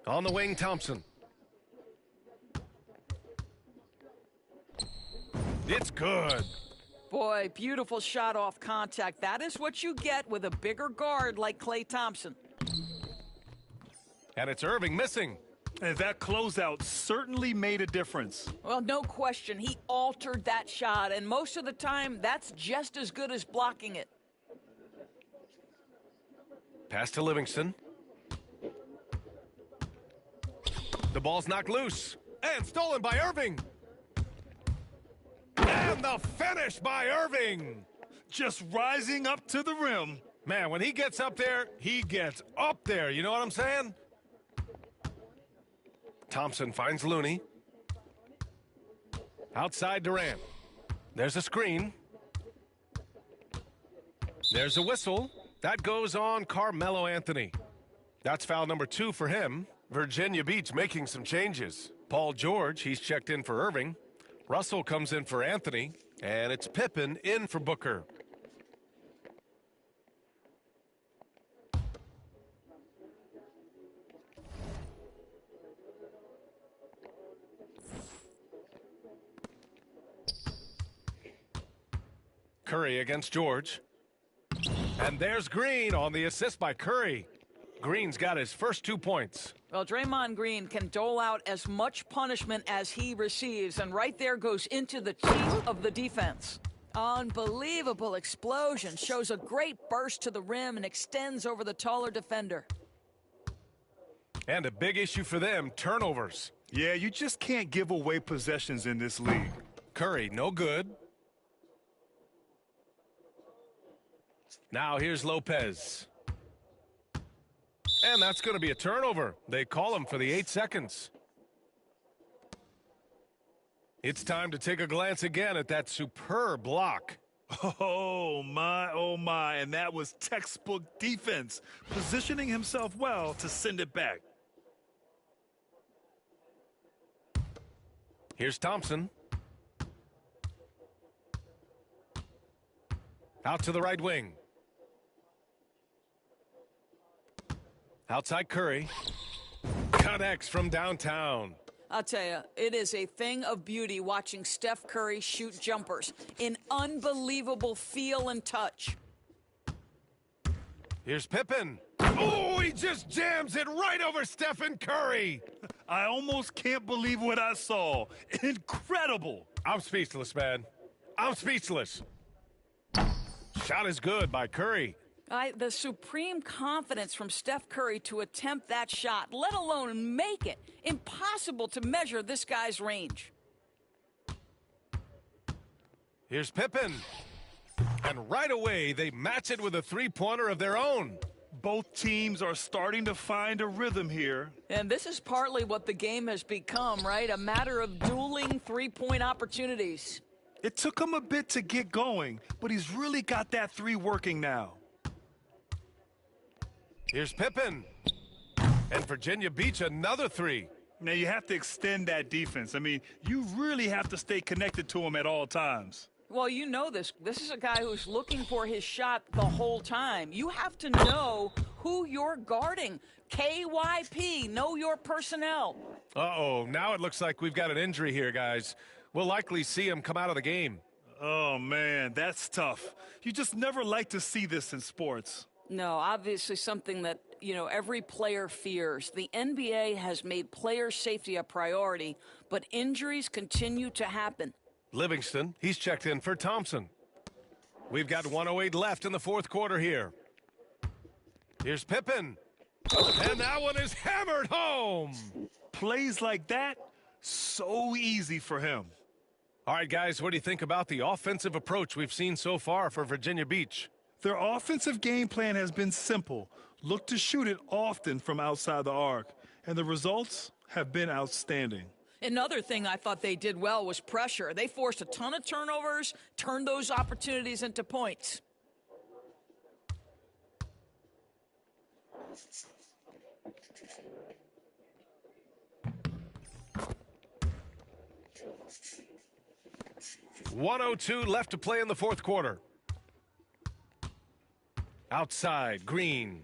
On the wing, Thompson. It's good. Boy, beautiful shot off contact. That is what you get with a bigger guard like Klay Thompson. And it's Irving missing. And that closeout certainly made a difference. Well, no question. He altered that shot, and most of the time, that's just as good as blocking it. Pass to Livingston. The ball's knocked loose and stolen by Irving. And the finish by Irving. Just rising up to the rim. Man, when he gets up there, he gets up there. You know what I'm saying? Thompson finds Looney. Outside Durant. There's a screen. There's a whistle. That goes on Carmelo Anthony. That's foul number 2 for him. Virginia Beach making some changes. Paul George, he's checked in for Irving. Russell comes in for Anthony. And it's Pippen in for Booker. Curry against George. And there's Green on the assist by Curry. Green's got his first 2 points. Well, Draymond Green can dole out as much punishment as he receives, and right there goes into the teeth of the defense. Unbelievable explosion. Shows a great burst to the rim and extends over the taller defender. And a big issue for them, turnovers. Yeah, you just can't give away possessions in this league. Curry, no good. Now here's Lopez. And that's going to be a turnover. They call him for the 8 seconds. It's time to take a glance again at that superb block. Oh, my. And that was textbook defense, positioning himself well to send it back. Here's Thompson. Out to the right wing. Outside Curry. Connects from downtown. I'll tell you, it is a thing of beauty watching Steph Curry shoot jumpers in unbelievable feel and touch. Here's Pippen. Oh, he just jams it right over Stephen Curry. I almost can't believe what I saw. Incredible. I'm speechless, man. I'm speechless. Shot is good by Curry. The supreme confidence from Steph Curry to attempt that shot, let alone make it. Impossible to measure this guy's range. Here's Pippen. And right away, they match it with a three-pointer of their own. Both teams are starting to find a rhythm here. And this is partly what the game has become, right? A matter of dueling three-point opportunities. It took him a bit to get going, but he's really got that three working now. Here's Pippen. And Virginia Beach, another three. Now, you have to extend that defense. I mean, you really have to stay connected to him at all times. Well, you know this. This is a guy who's looking for his shot the whole time. You have to know who you're guarding. KYP, know your personnel. Uh-oh, now it looks like we've got an injury here, guys. We'll likely see him come out of the game. Oh, man, that's tough. You just never like to see this in sports. No, obviously something that, every player fears. The NBA has made player safety a priority, but injuries continue to happen. Livingston, he's checked in for Thompson. We've got 1:08 left in the fourth quarter here. Here's Pippen. And that one is hammered home. Plays like that, so easy for him. All right, guys, what do you think about the offensive approach we've seen so far for Virginia Beach? Their offensive game plan has been simple. Look to shoot it often from outside the arc. And the results have been outstanding. Another thing I thought they did well was pressure. They forced a ton of turnovers, turned those opportunities into points. .102 left to play in the fourth quarter. Outside, Green.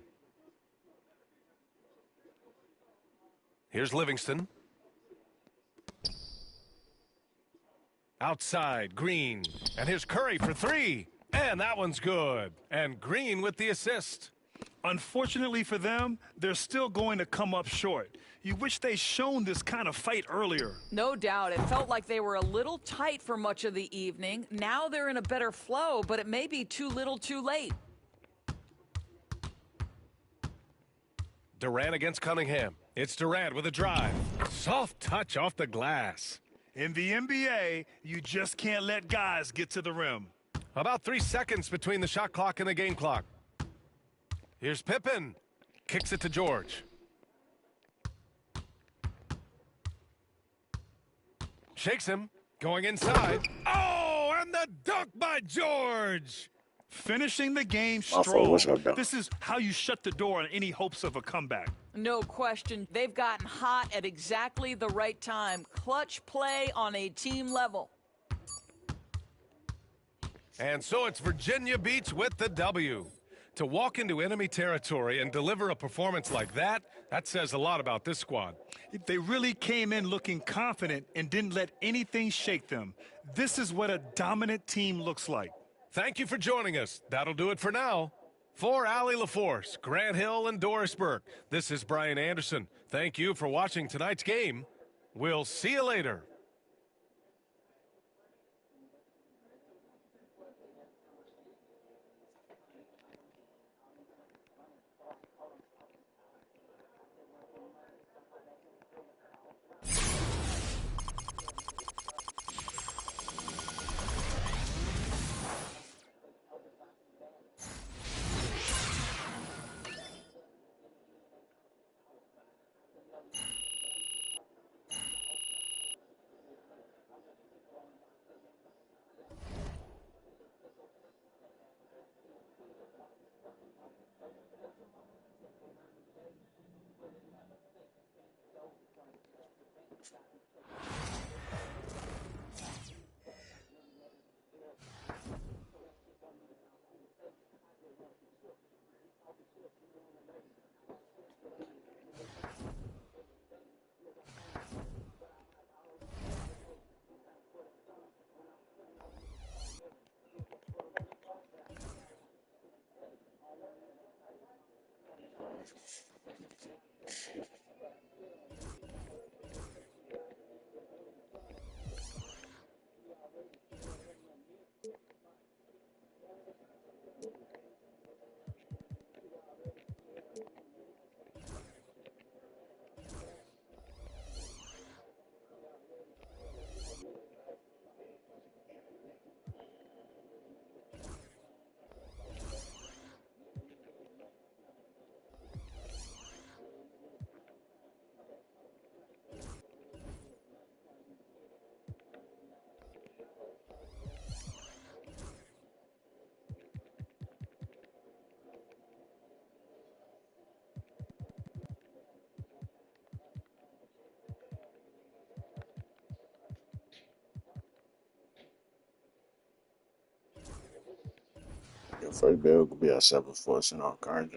Here's Livingston. Outside, Green. And here's Curry for three. And that one's good. And Green with the assist. Unfortunately for them, they're still going to come up short. You wish they'd shown this kind of fight earlier. No doubt. It felt like they were a little tight for much of the evening. Now they're in a better flow, but it may be too little too late. Durant against Cunningham. It's Durant with a drive. Soft touch off the glass. In the NBA, you just can't let guys get to the rim. About 3 seconds between the shot clock and the game clock. Here's Pippen. Kicks it to George. Shakes him. Going inside. Oh, and the dunk by George. Finishing the game fault, strong. what's up, dog? This is how you shut the door on any hopes of a comeback. No question. They've gotten hot at exactly the right time. Clutch play on a team level. And so it's Virginia Beach with the W. To walk into enemy territory and deliver a performance like that says a lot about this squad. They really came in looking confident and didn't let anything shake them. This is what a dominant team looks like. Thank you for joining us. That'll do it for now. For Allie LaForce, Grant Hill, and Doris Burke, this is Brian Anderson. Thank you for watching tonight's game. We'll see you later. Your first build could be a 7-4 in all cards.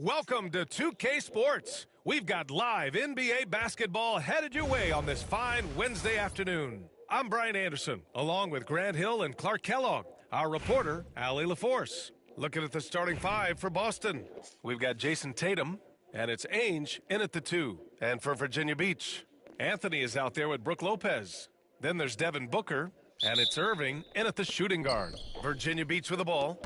Welcome to 2K Sports. We've got live NBA basketball headed your way on this fine Wednesday afternoon. I'm Brian Anderson, along with Grant Hill and Clark Kellogg. Our reporter, Allie LaForce. Looking at the starting five for Boston. We've got Jason Tatum, and it's Ainge in at the 2. And for Virginia Beach, Anthony is out there with Brook Lopez. Then there's Devin Booker, and it's Irving in at the shooting guard. Virginia Beach with the ball.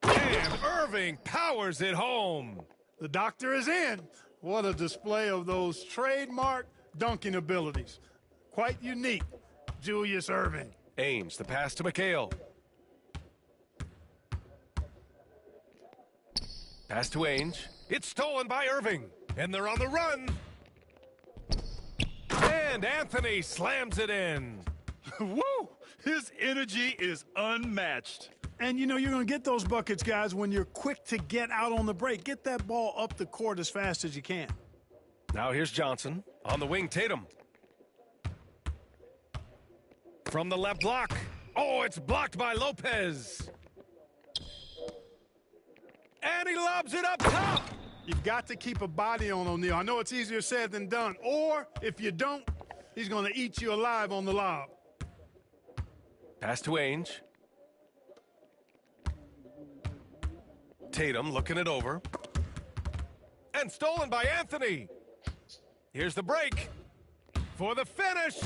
And Irving powers it home. The doctor is in. What a display of those trademark dunking abilities. Quite unique, Julius Irving. Ainge, the pass to McHale. Pass to Ainge. It's stolen by Irving. And they're on the run. And Anthony slams it in. Woo! His energy is unmatched. And you know you're going to get those buckets, guys, when you're quick to get out on the break. Get that ball up the court as fast as you can. Now here's Johnson. On the wing, Tatum. From the left block. Oh, it's blocked by Lopez. And he lobs it up top. You've got to keep a body on O'Neal. I know it's easier said than done. Or, if you don't, he's going to eat you alive on the lob. Pass to Ainge. Tatum looking it over. And stolen by Anthony. Here's the break. For the finish.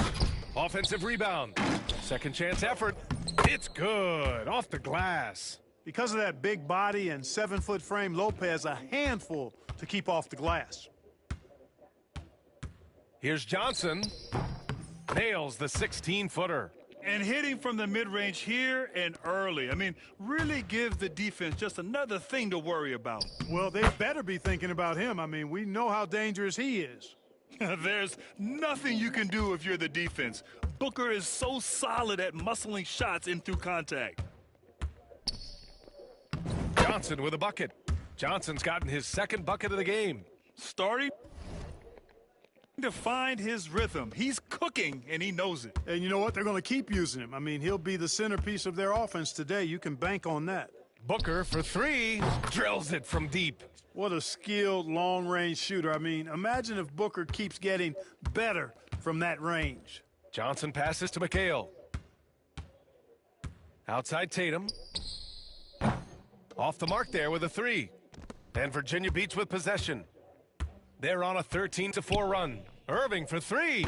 Offensive rebound. Second chance effort. It's good. Off the glass. Because of that big body and 7-foot frame, Lopez a handful to keep off the glass. Here's Johnson. Nails the 16-footer. And hitting from the mid-range here and early. I mean, really gives the defense just another thing to worry about. Well, they better be thinking about him. I mean, we know how dangerous he is. There's nothing you can do if you're the defense. Booker is so solid at muscling shots in through contact. Johnson with a bucket. Johnson's gotten his second bucket of the game. Starting to find his rhythm. He's cooking, and he knows it. And you know what? They're going to keep using him. I mean, he'll be the centerpiece of their offense today. You can bank on that. Booker for 3. Drills it from deep. What a skilled long-range shooter. I mean, imagine if Booker keeps getting better from that range. Johnson passes to McHale. Outside Tatum. Off the mark there with a 3. And Virginia Beach with possession. They're on a 13-4 run. Irving for 3.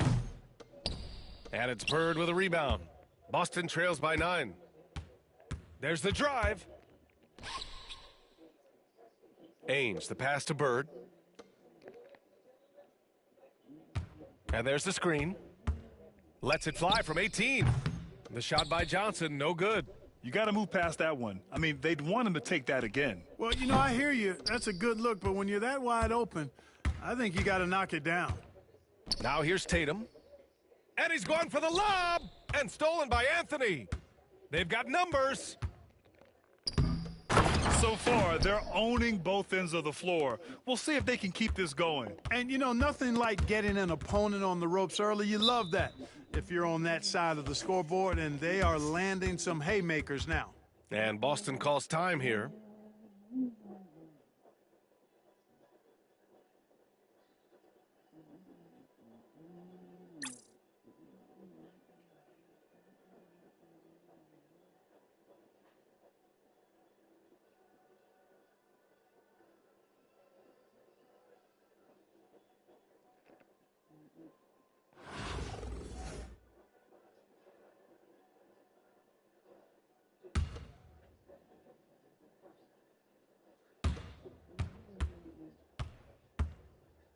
And it's Bird with a rebound. Boston trails by 9. There's the drive. Ainge, the pass to Bird. And there's the screen. Lets it fly from 18. The shot by Johnson, no good. You got to move past that one. I mean, they'd want him to take that again. Well, you know, I hear you. That's a good look, but when you're that wide open, I think you got to knock it down. Now here's Tatum. And he's going for the lob. And stolen by Anthony. They've got numbers. So far, they're owning both ends of the floor. We'll see if they can keep this going. And, you know, nothing like getting an opponent on the ropes early. You love that if you're on that side of the scoreboard, and they are landing some haymakers now. And Boston calls time here.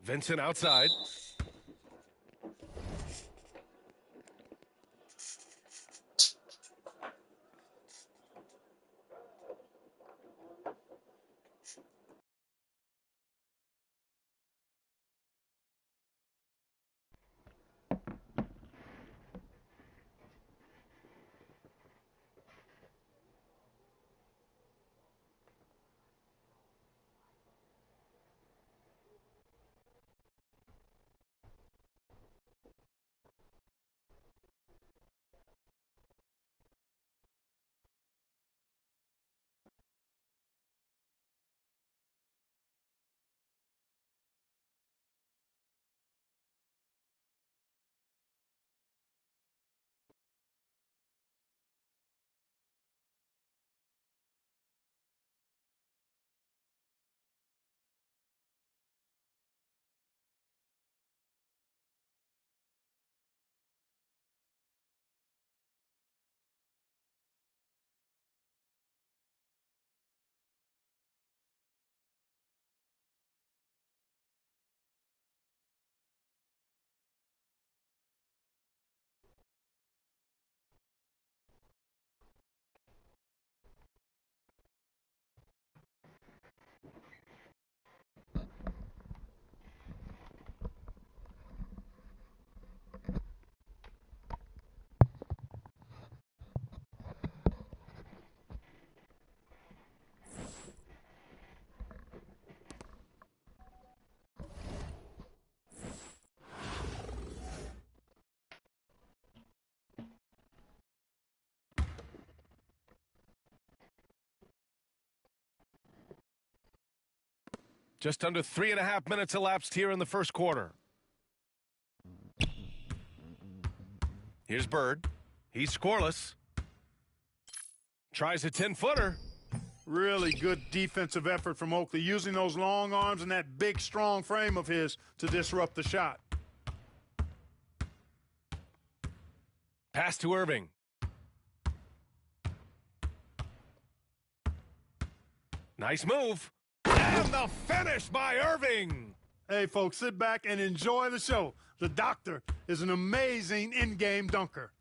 Vincent outside. Just under 3.5 minutes elapsed here in the first quarter. Here's Bird. He's scoreless. Tries a 10-footer. Really good defensive effort from Oakley, using those long arms and that big, strong frame of his to disrupt the shot. Pass to Irving. Nice move. And the finish by Irving. Hey, folks, sit back and enjoy the show. The doctor is an amazing in-game dunker.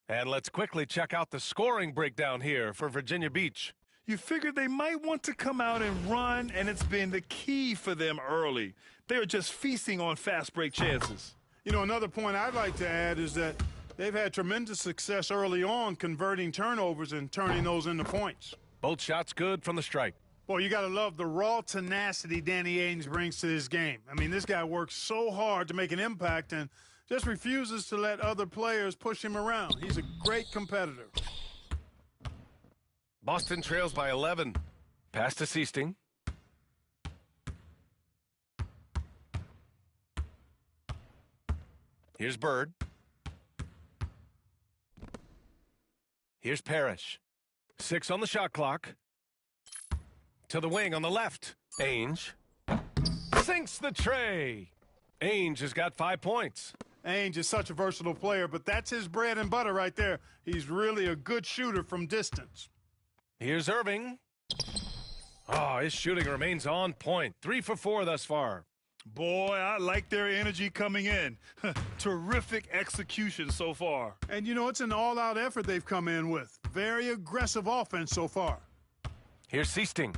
And let's quickly check out the scoring breakdown here for Virginia Beach. You figured they might want to come out and run, and it's been the key for them early. They are just feasting on fast break chances. You know, another point I'd like to add is that they've had tremendous success early on converting turnovers and turning those into points. Both shots good from the stripe. Boy, you got to love the raw tenacity Danny Ainge brings to this game. I mean, this guy works so hard to make an impact and just refuses to let other players push him around. He's a great competitor. Boston trails by 11. Pass to Seasting. Here's Bird. Here's Parrish. 6 on the shot clock. To the wing on the left. Ainge sinks the tray. Ainge has got 5 points. Ainge is such a versatile player, but that's his bread and butter right there. He's really a good shooter from distance. Here's Irving. Oh, his shooting remains on point. 3 for 4 thus far. Boy, I like their energy coming in. Terrific execution so far. And, you know, it's an all-out effort they've come in with. Very aggressive offense so far. Here's Seasting.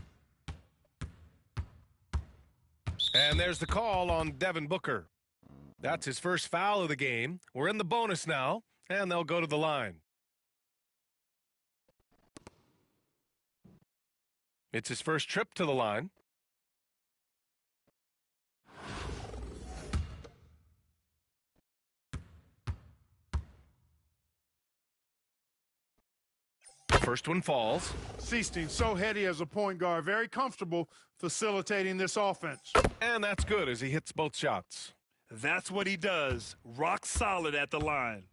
And there's the call on Devin Booker. That's his first foul of the game. We're in the bonus now, and they'll go to the line. It's his first trip to the line. First one falls. Seasting so heady as a point guard, very comfortable facilitating this offense. And that's good as he hits both shots. That's what he does. Rock solid at the line.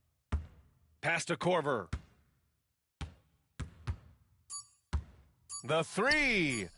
Pass to Korver. The 3.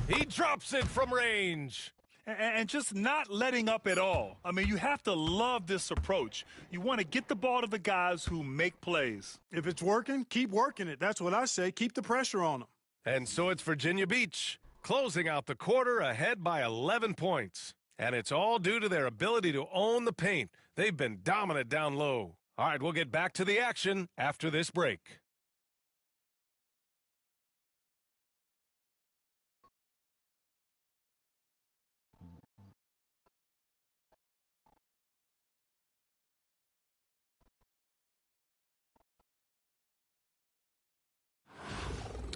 He drops it from range. And just not letting up at all. I mean, you have to love this approach. You want to get the ball to the guys who make plays. If it's working, keep working it. That's what I say. Keep the pressure on them. And so it's Virginia Beach, closing out the quarter ahead by 11 points. And it's all due to their ability to own the paint. They've been dominant down low. All right, we'll get back to the action after this break.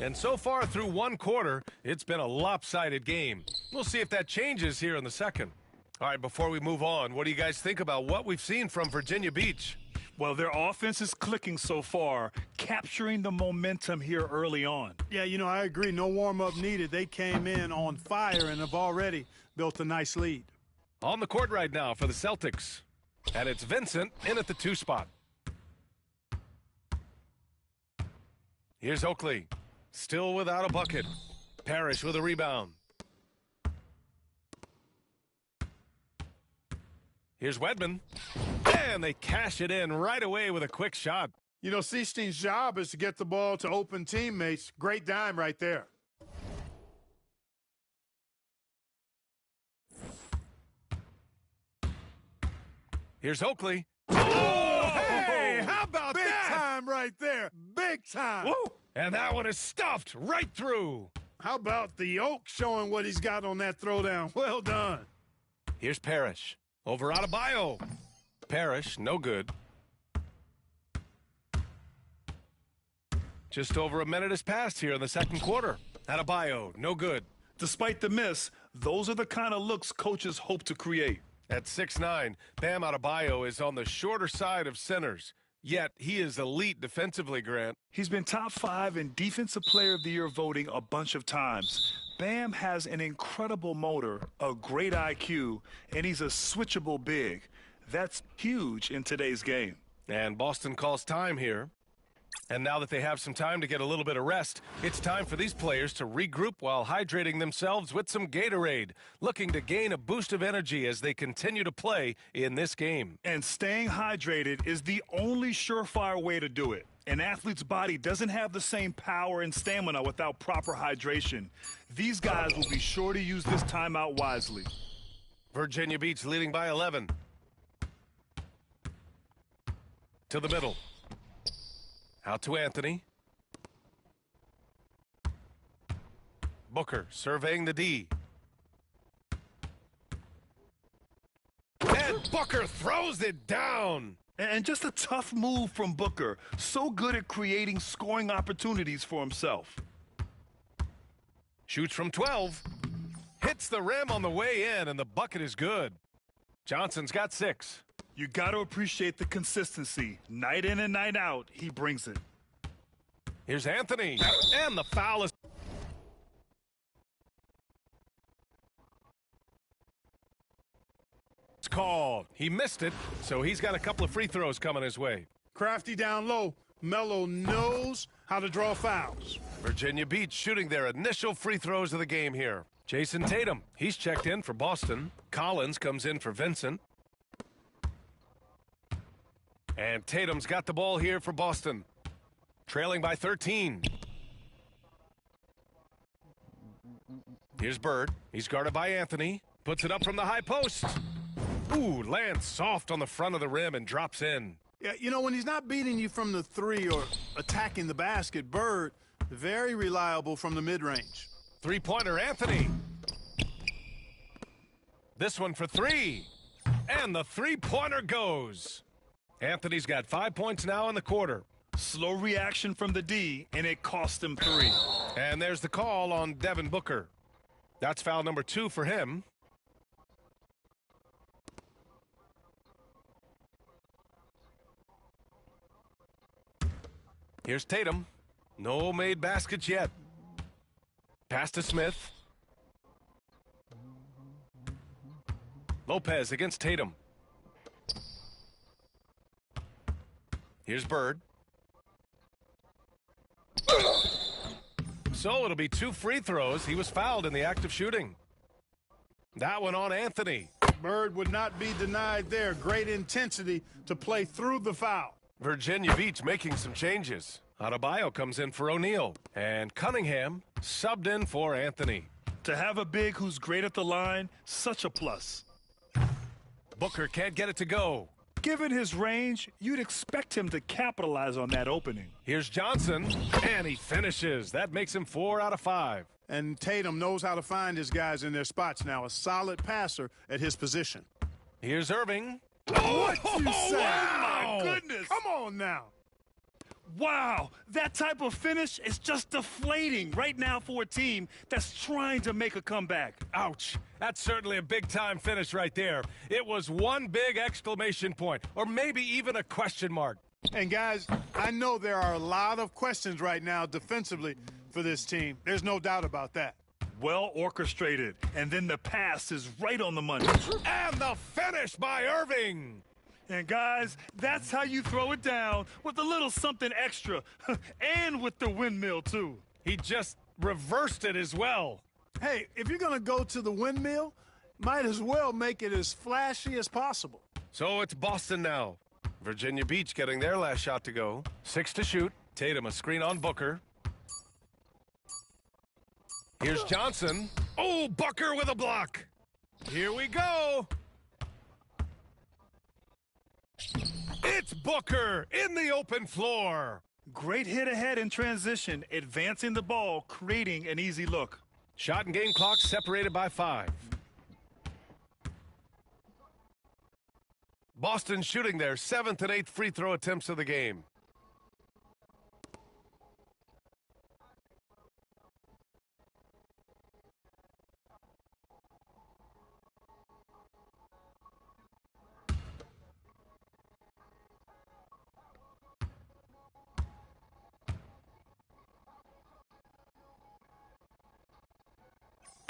And so far through one quarter, it's been a lopsided game. We'll see if that changes here in the second. All right, before we move on, what do you guys think about what we've seen from Virginia Beach? Well, their offense is clicking so far, capturing the momentum here early on. Yeah, you know, I agree. No warm-up needed. They came in on fire and have already built a nice lead. On the court right now for the Celtics. And it's Vincent in at the 2 spot. Here's Oakley. Still without a bucket. Parrish with a rebound. Here's Wedman. And they cash it in right away with a quick shot. You know, Seasting's job is to get the ball to open teammates. Great dime right there. Here's Oakley. Oh, hey, how about Big that? Big time right there. Big time. Woo. And that one is stuffed right through. How about the Oak showing what he's got on that throwdown? Well done. Here's Parrish. Over Adebayo. Parrish, no good. Just over a minute has passed here in the second quarter. Adebayo, no good. Despite the miss, those are the kind of looks coaches hope to create. At 6'9", Bam Adebayo is on the shorter side of centers. Yet he is elite defensively, Grant. He's been top 5 in Defensive Player of the Year voting a bunch of times. Bam has an incredible motor, a great IQ, and he's a switchable big. That's huge in today's game. And Boston calls time here. And now that they have some time to get a little bit of rest, it's time for these players to regroup while hydrating themselves with some Gatorade, looking to gain a boost of energy as they continue to play in this game. And staying hydrated is the only surefire way to do it. An athlete's body doesn't have the same power and stamina without proper hydration. These guys will be sure to use this timeout wisely. Virginia Beach leading by 11. To the middle. Out to Anthony. Booker surveying the D. And Booker throws it down. And just a tough move from Booker. So good at creating scoring opportunities for himself. Shoots from 12. Hits the rim on the way in, and the bucket is good. Johnson's got 6. You got to appreciate the consistency. Night in and night out, he brings it. Here's Anthony, and the foul is... It's called. He missed it, so he's got a couple of free throws coming his way. Crafty down low. Melo knows how to draw fouls. Virginia Beach shooting their initial free throws of the game here. Jason Tatum, he's checked in for Boston. Collins comes in for Vincent. And Tatum's got the ball here for Boston. Trailing by 13. Here's Bird. He's guarded by Anthony. Puts it up from the high post. Ooh, lands soft on the front of the rim and drops in. Yeah, you know, when he's not beating you from the 3 or attacking the basket, Bird, very reliable from the mid-range. Three-pointer, Anthony. This one for 3. And the three-pointer goes. Anthony's got 5 points now in the quarter. Slow reaction from the D, and it cost him 3. And there's the call on Devin Booker. That's foul number 2 for him. Here's Tatum. No made baskets yet. Pass to Smith. Lopez against Tatum. Here's Bird. So it'll be 2 free throws. He was fouled in the act of shooting. That one on Anthony. Bird would not be denied there. Great intensity to play through the foul. Virginia Beach making some changes. Adebayo comes in for O'Neal. And Cunningham subbed in for Anthony. To have a big who's great at the line, such a plus. Booker can't get it to go. Given his range, you'd expect him to capitalize on that opening. Here's Johnson, and he finishes. That makes him 4 out of 5. And Tatum knows how to find his guys in their spots now. A solid passer at his position. Here's Irving. What you say? My goodness. Come on now. Wow, that type of finish is just deflating right now for a team that's trying to make a comeback. Ouch. That's certainly a big-time finish right there. It was one big exclamation point, or maybe even a question mark. And guys, I know there are a lot of questions right now defensively for this team. There's no doubt about that. Well orchestrated, and then the pass is right on the money. And the finish by Irving. And guys, that's how you throw it down, with a little something extra, and with the windmill too. He just reversed it as well. Hey, if you're going to go to the windmill, might as well make it as flashy as possible. So it's Boston now. Virginia Beach getting their last shot to go. 6 to shoot. Tatum a screen on Booker. Here's Johnson. Oh, Booker with a block. Here we go. It's Booker in the open floor. Great hit ahead in transition, advancing the ball, creating an easy look. Shot and game clock separated by 5. Boston shooting their 7th and 8th free throw attempts of the game.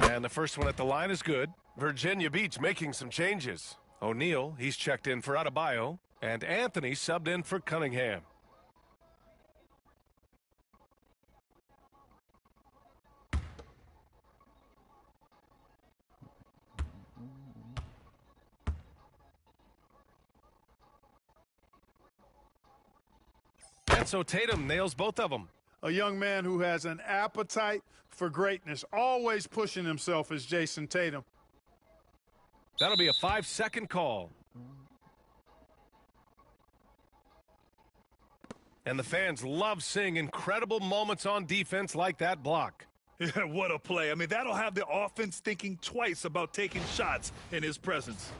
And the first one at the line is good. Virginia Beach making some changes. O'Neal, he's checked in for Adebayo. And Anthony subbed in for Cunningham. And so Tatum nails both of them. A young man who has an appetite for greatness, always pushing himself, is Jason Tatum. That'll be a 5-second call. And the fans love seeing incredible moments on defense like that block. Yeah, what a play. I mean, that'll have the offense thinking twice about taking shots in his presence.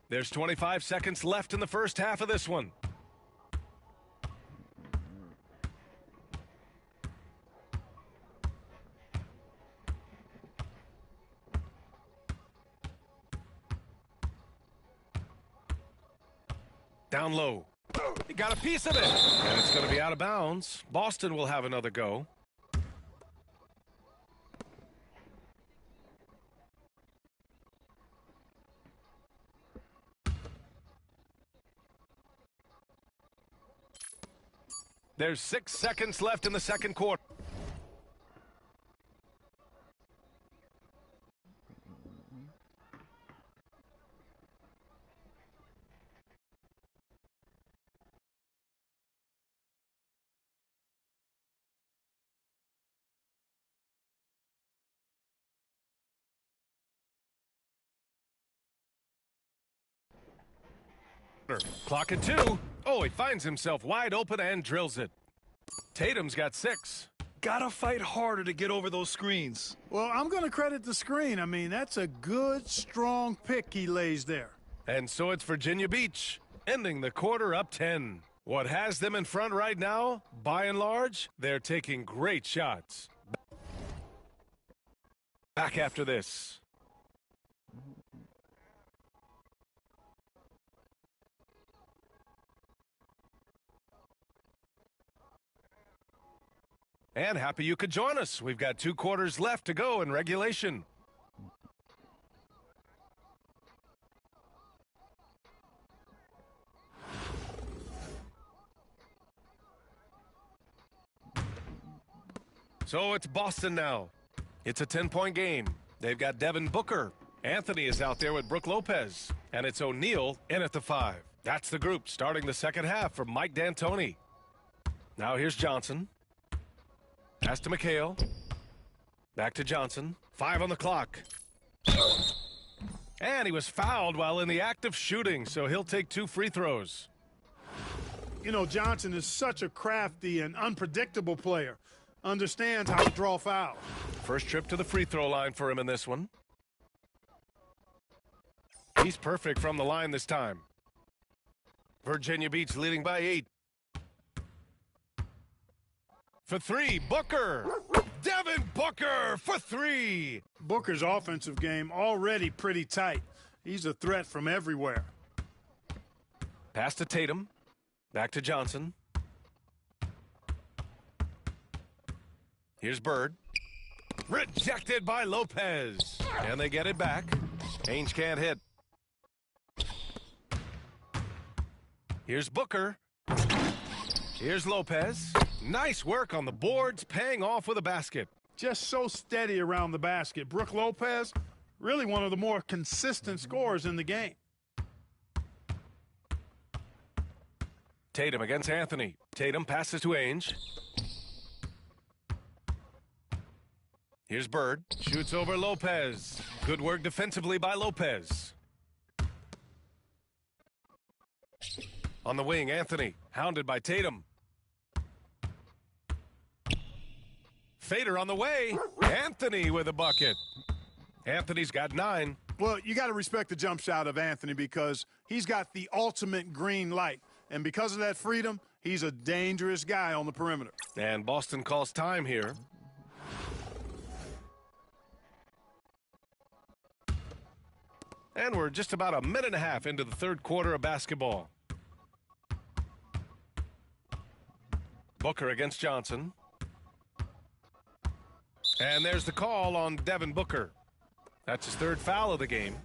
There's 25 seconds left in the first half of this one. Down low. He got a piece of it. And it's going to be out of bounds. Boston will have another go. There's 6 seconds left in the second quarter. Clock at 2. Oh, he finds himself wide open and drills it. Tatum's got 6. Gotta fight harder to get over those screens. Well, I'm going to credit the screen. I mean, that's a good, strong pick he lays there. And so it's Virginia Beach, ending the quarter up 10. What has them in front right now, by and large, they're taking great shots. Back after this. And happy you could join us. We've got 2 quarters left to go in regulation. So it's Boston now. It's a 10-point game. They've got Devin Booker. Anthony is out there with Brook Lopez. And it's O'Neal in at the 5. That's the group starting the second half for Mike D'Antoni. Now here's Johnson. Pass to McHale. Back to Johnson. 5 on the clock. And he was fouled while in the act of shooting, so he'll take 2 free throws. You know, Johnson is such a crafty and unpredictable player. Understands how to draw fouls. First trip to the free throw line for him in this one. He's perfect from the line this time. Virginia Beach leading by 8. For 3, Booker. Devin Booker for 3. Booker's offensive game already pretty tight. He's a threat from everywhere. Pass to Tatum. Back to Johnson. Here's Bird. Rejected by Lopez. And they get it back. Ainge can't hit. Here's Booker. Here's Lopez. Nice work on the boards, paying off with a basket. Just so steady around the basket. Brook Lopez, really one of the more consistent scorers in the game. Tatum against Anthony. Tatum passes to Ainge. Here's Bird. Shoots over Lopez. Good work defensively by Lopez. On the wing, Anthony. Hounded by Tatum. Fader on the way. Anthony with a bucket. Anthony's got 9. Well, you got to respect the jump shot of Anthony because he's got the ultimate green light. And because of that freedom, he's a dangerous guy on the perimeter. And Boston calls time here. And we're just about a minute and a half into the third quarter of basketball. Booker against Johnson. And there's the call on Devin Booker. That's his third foul of the game.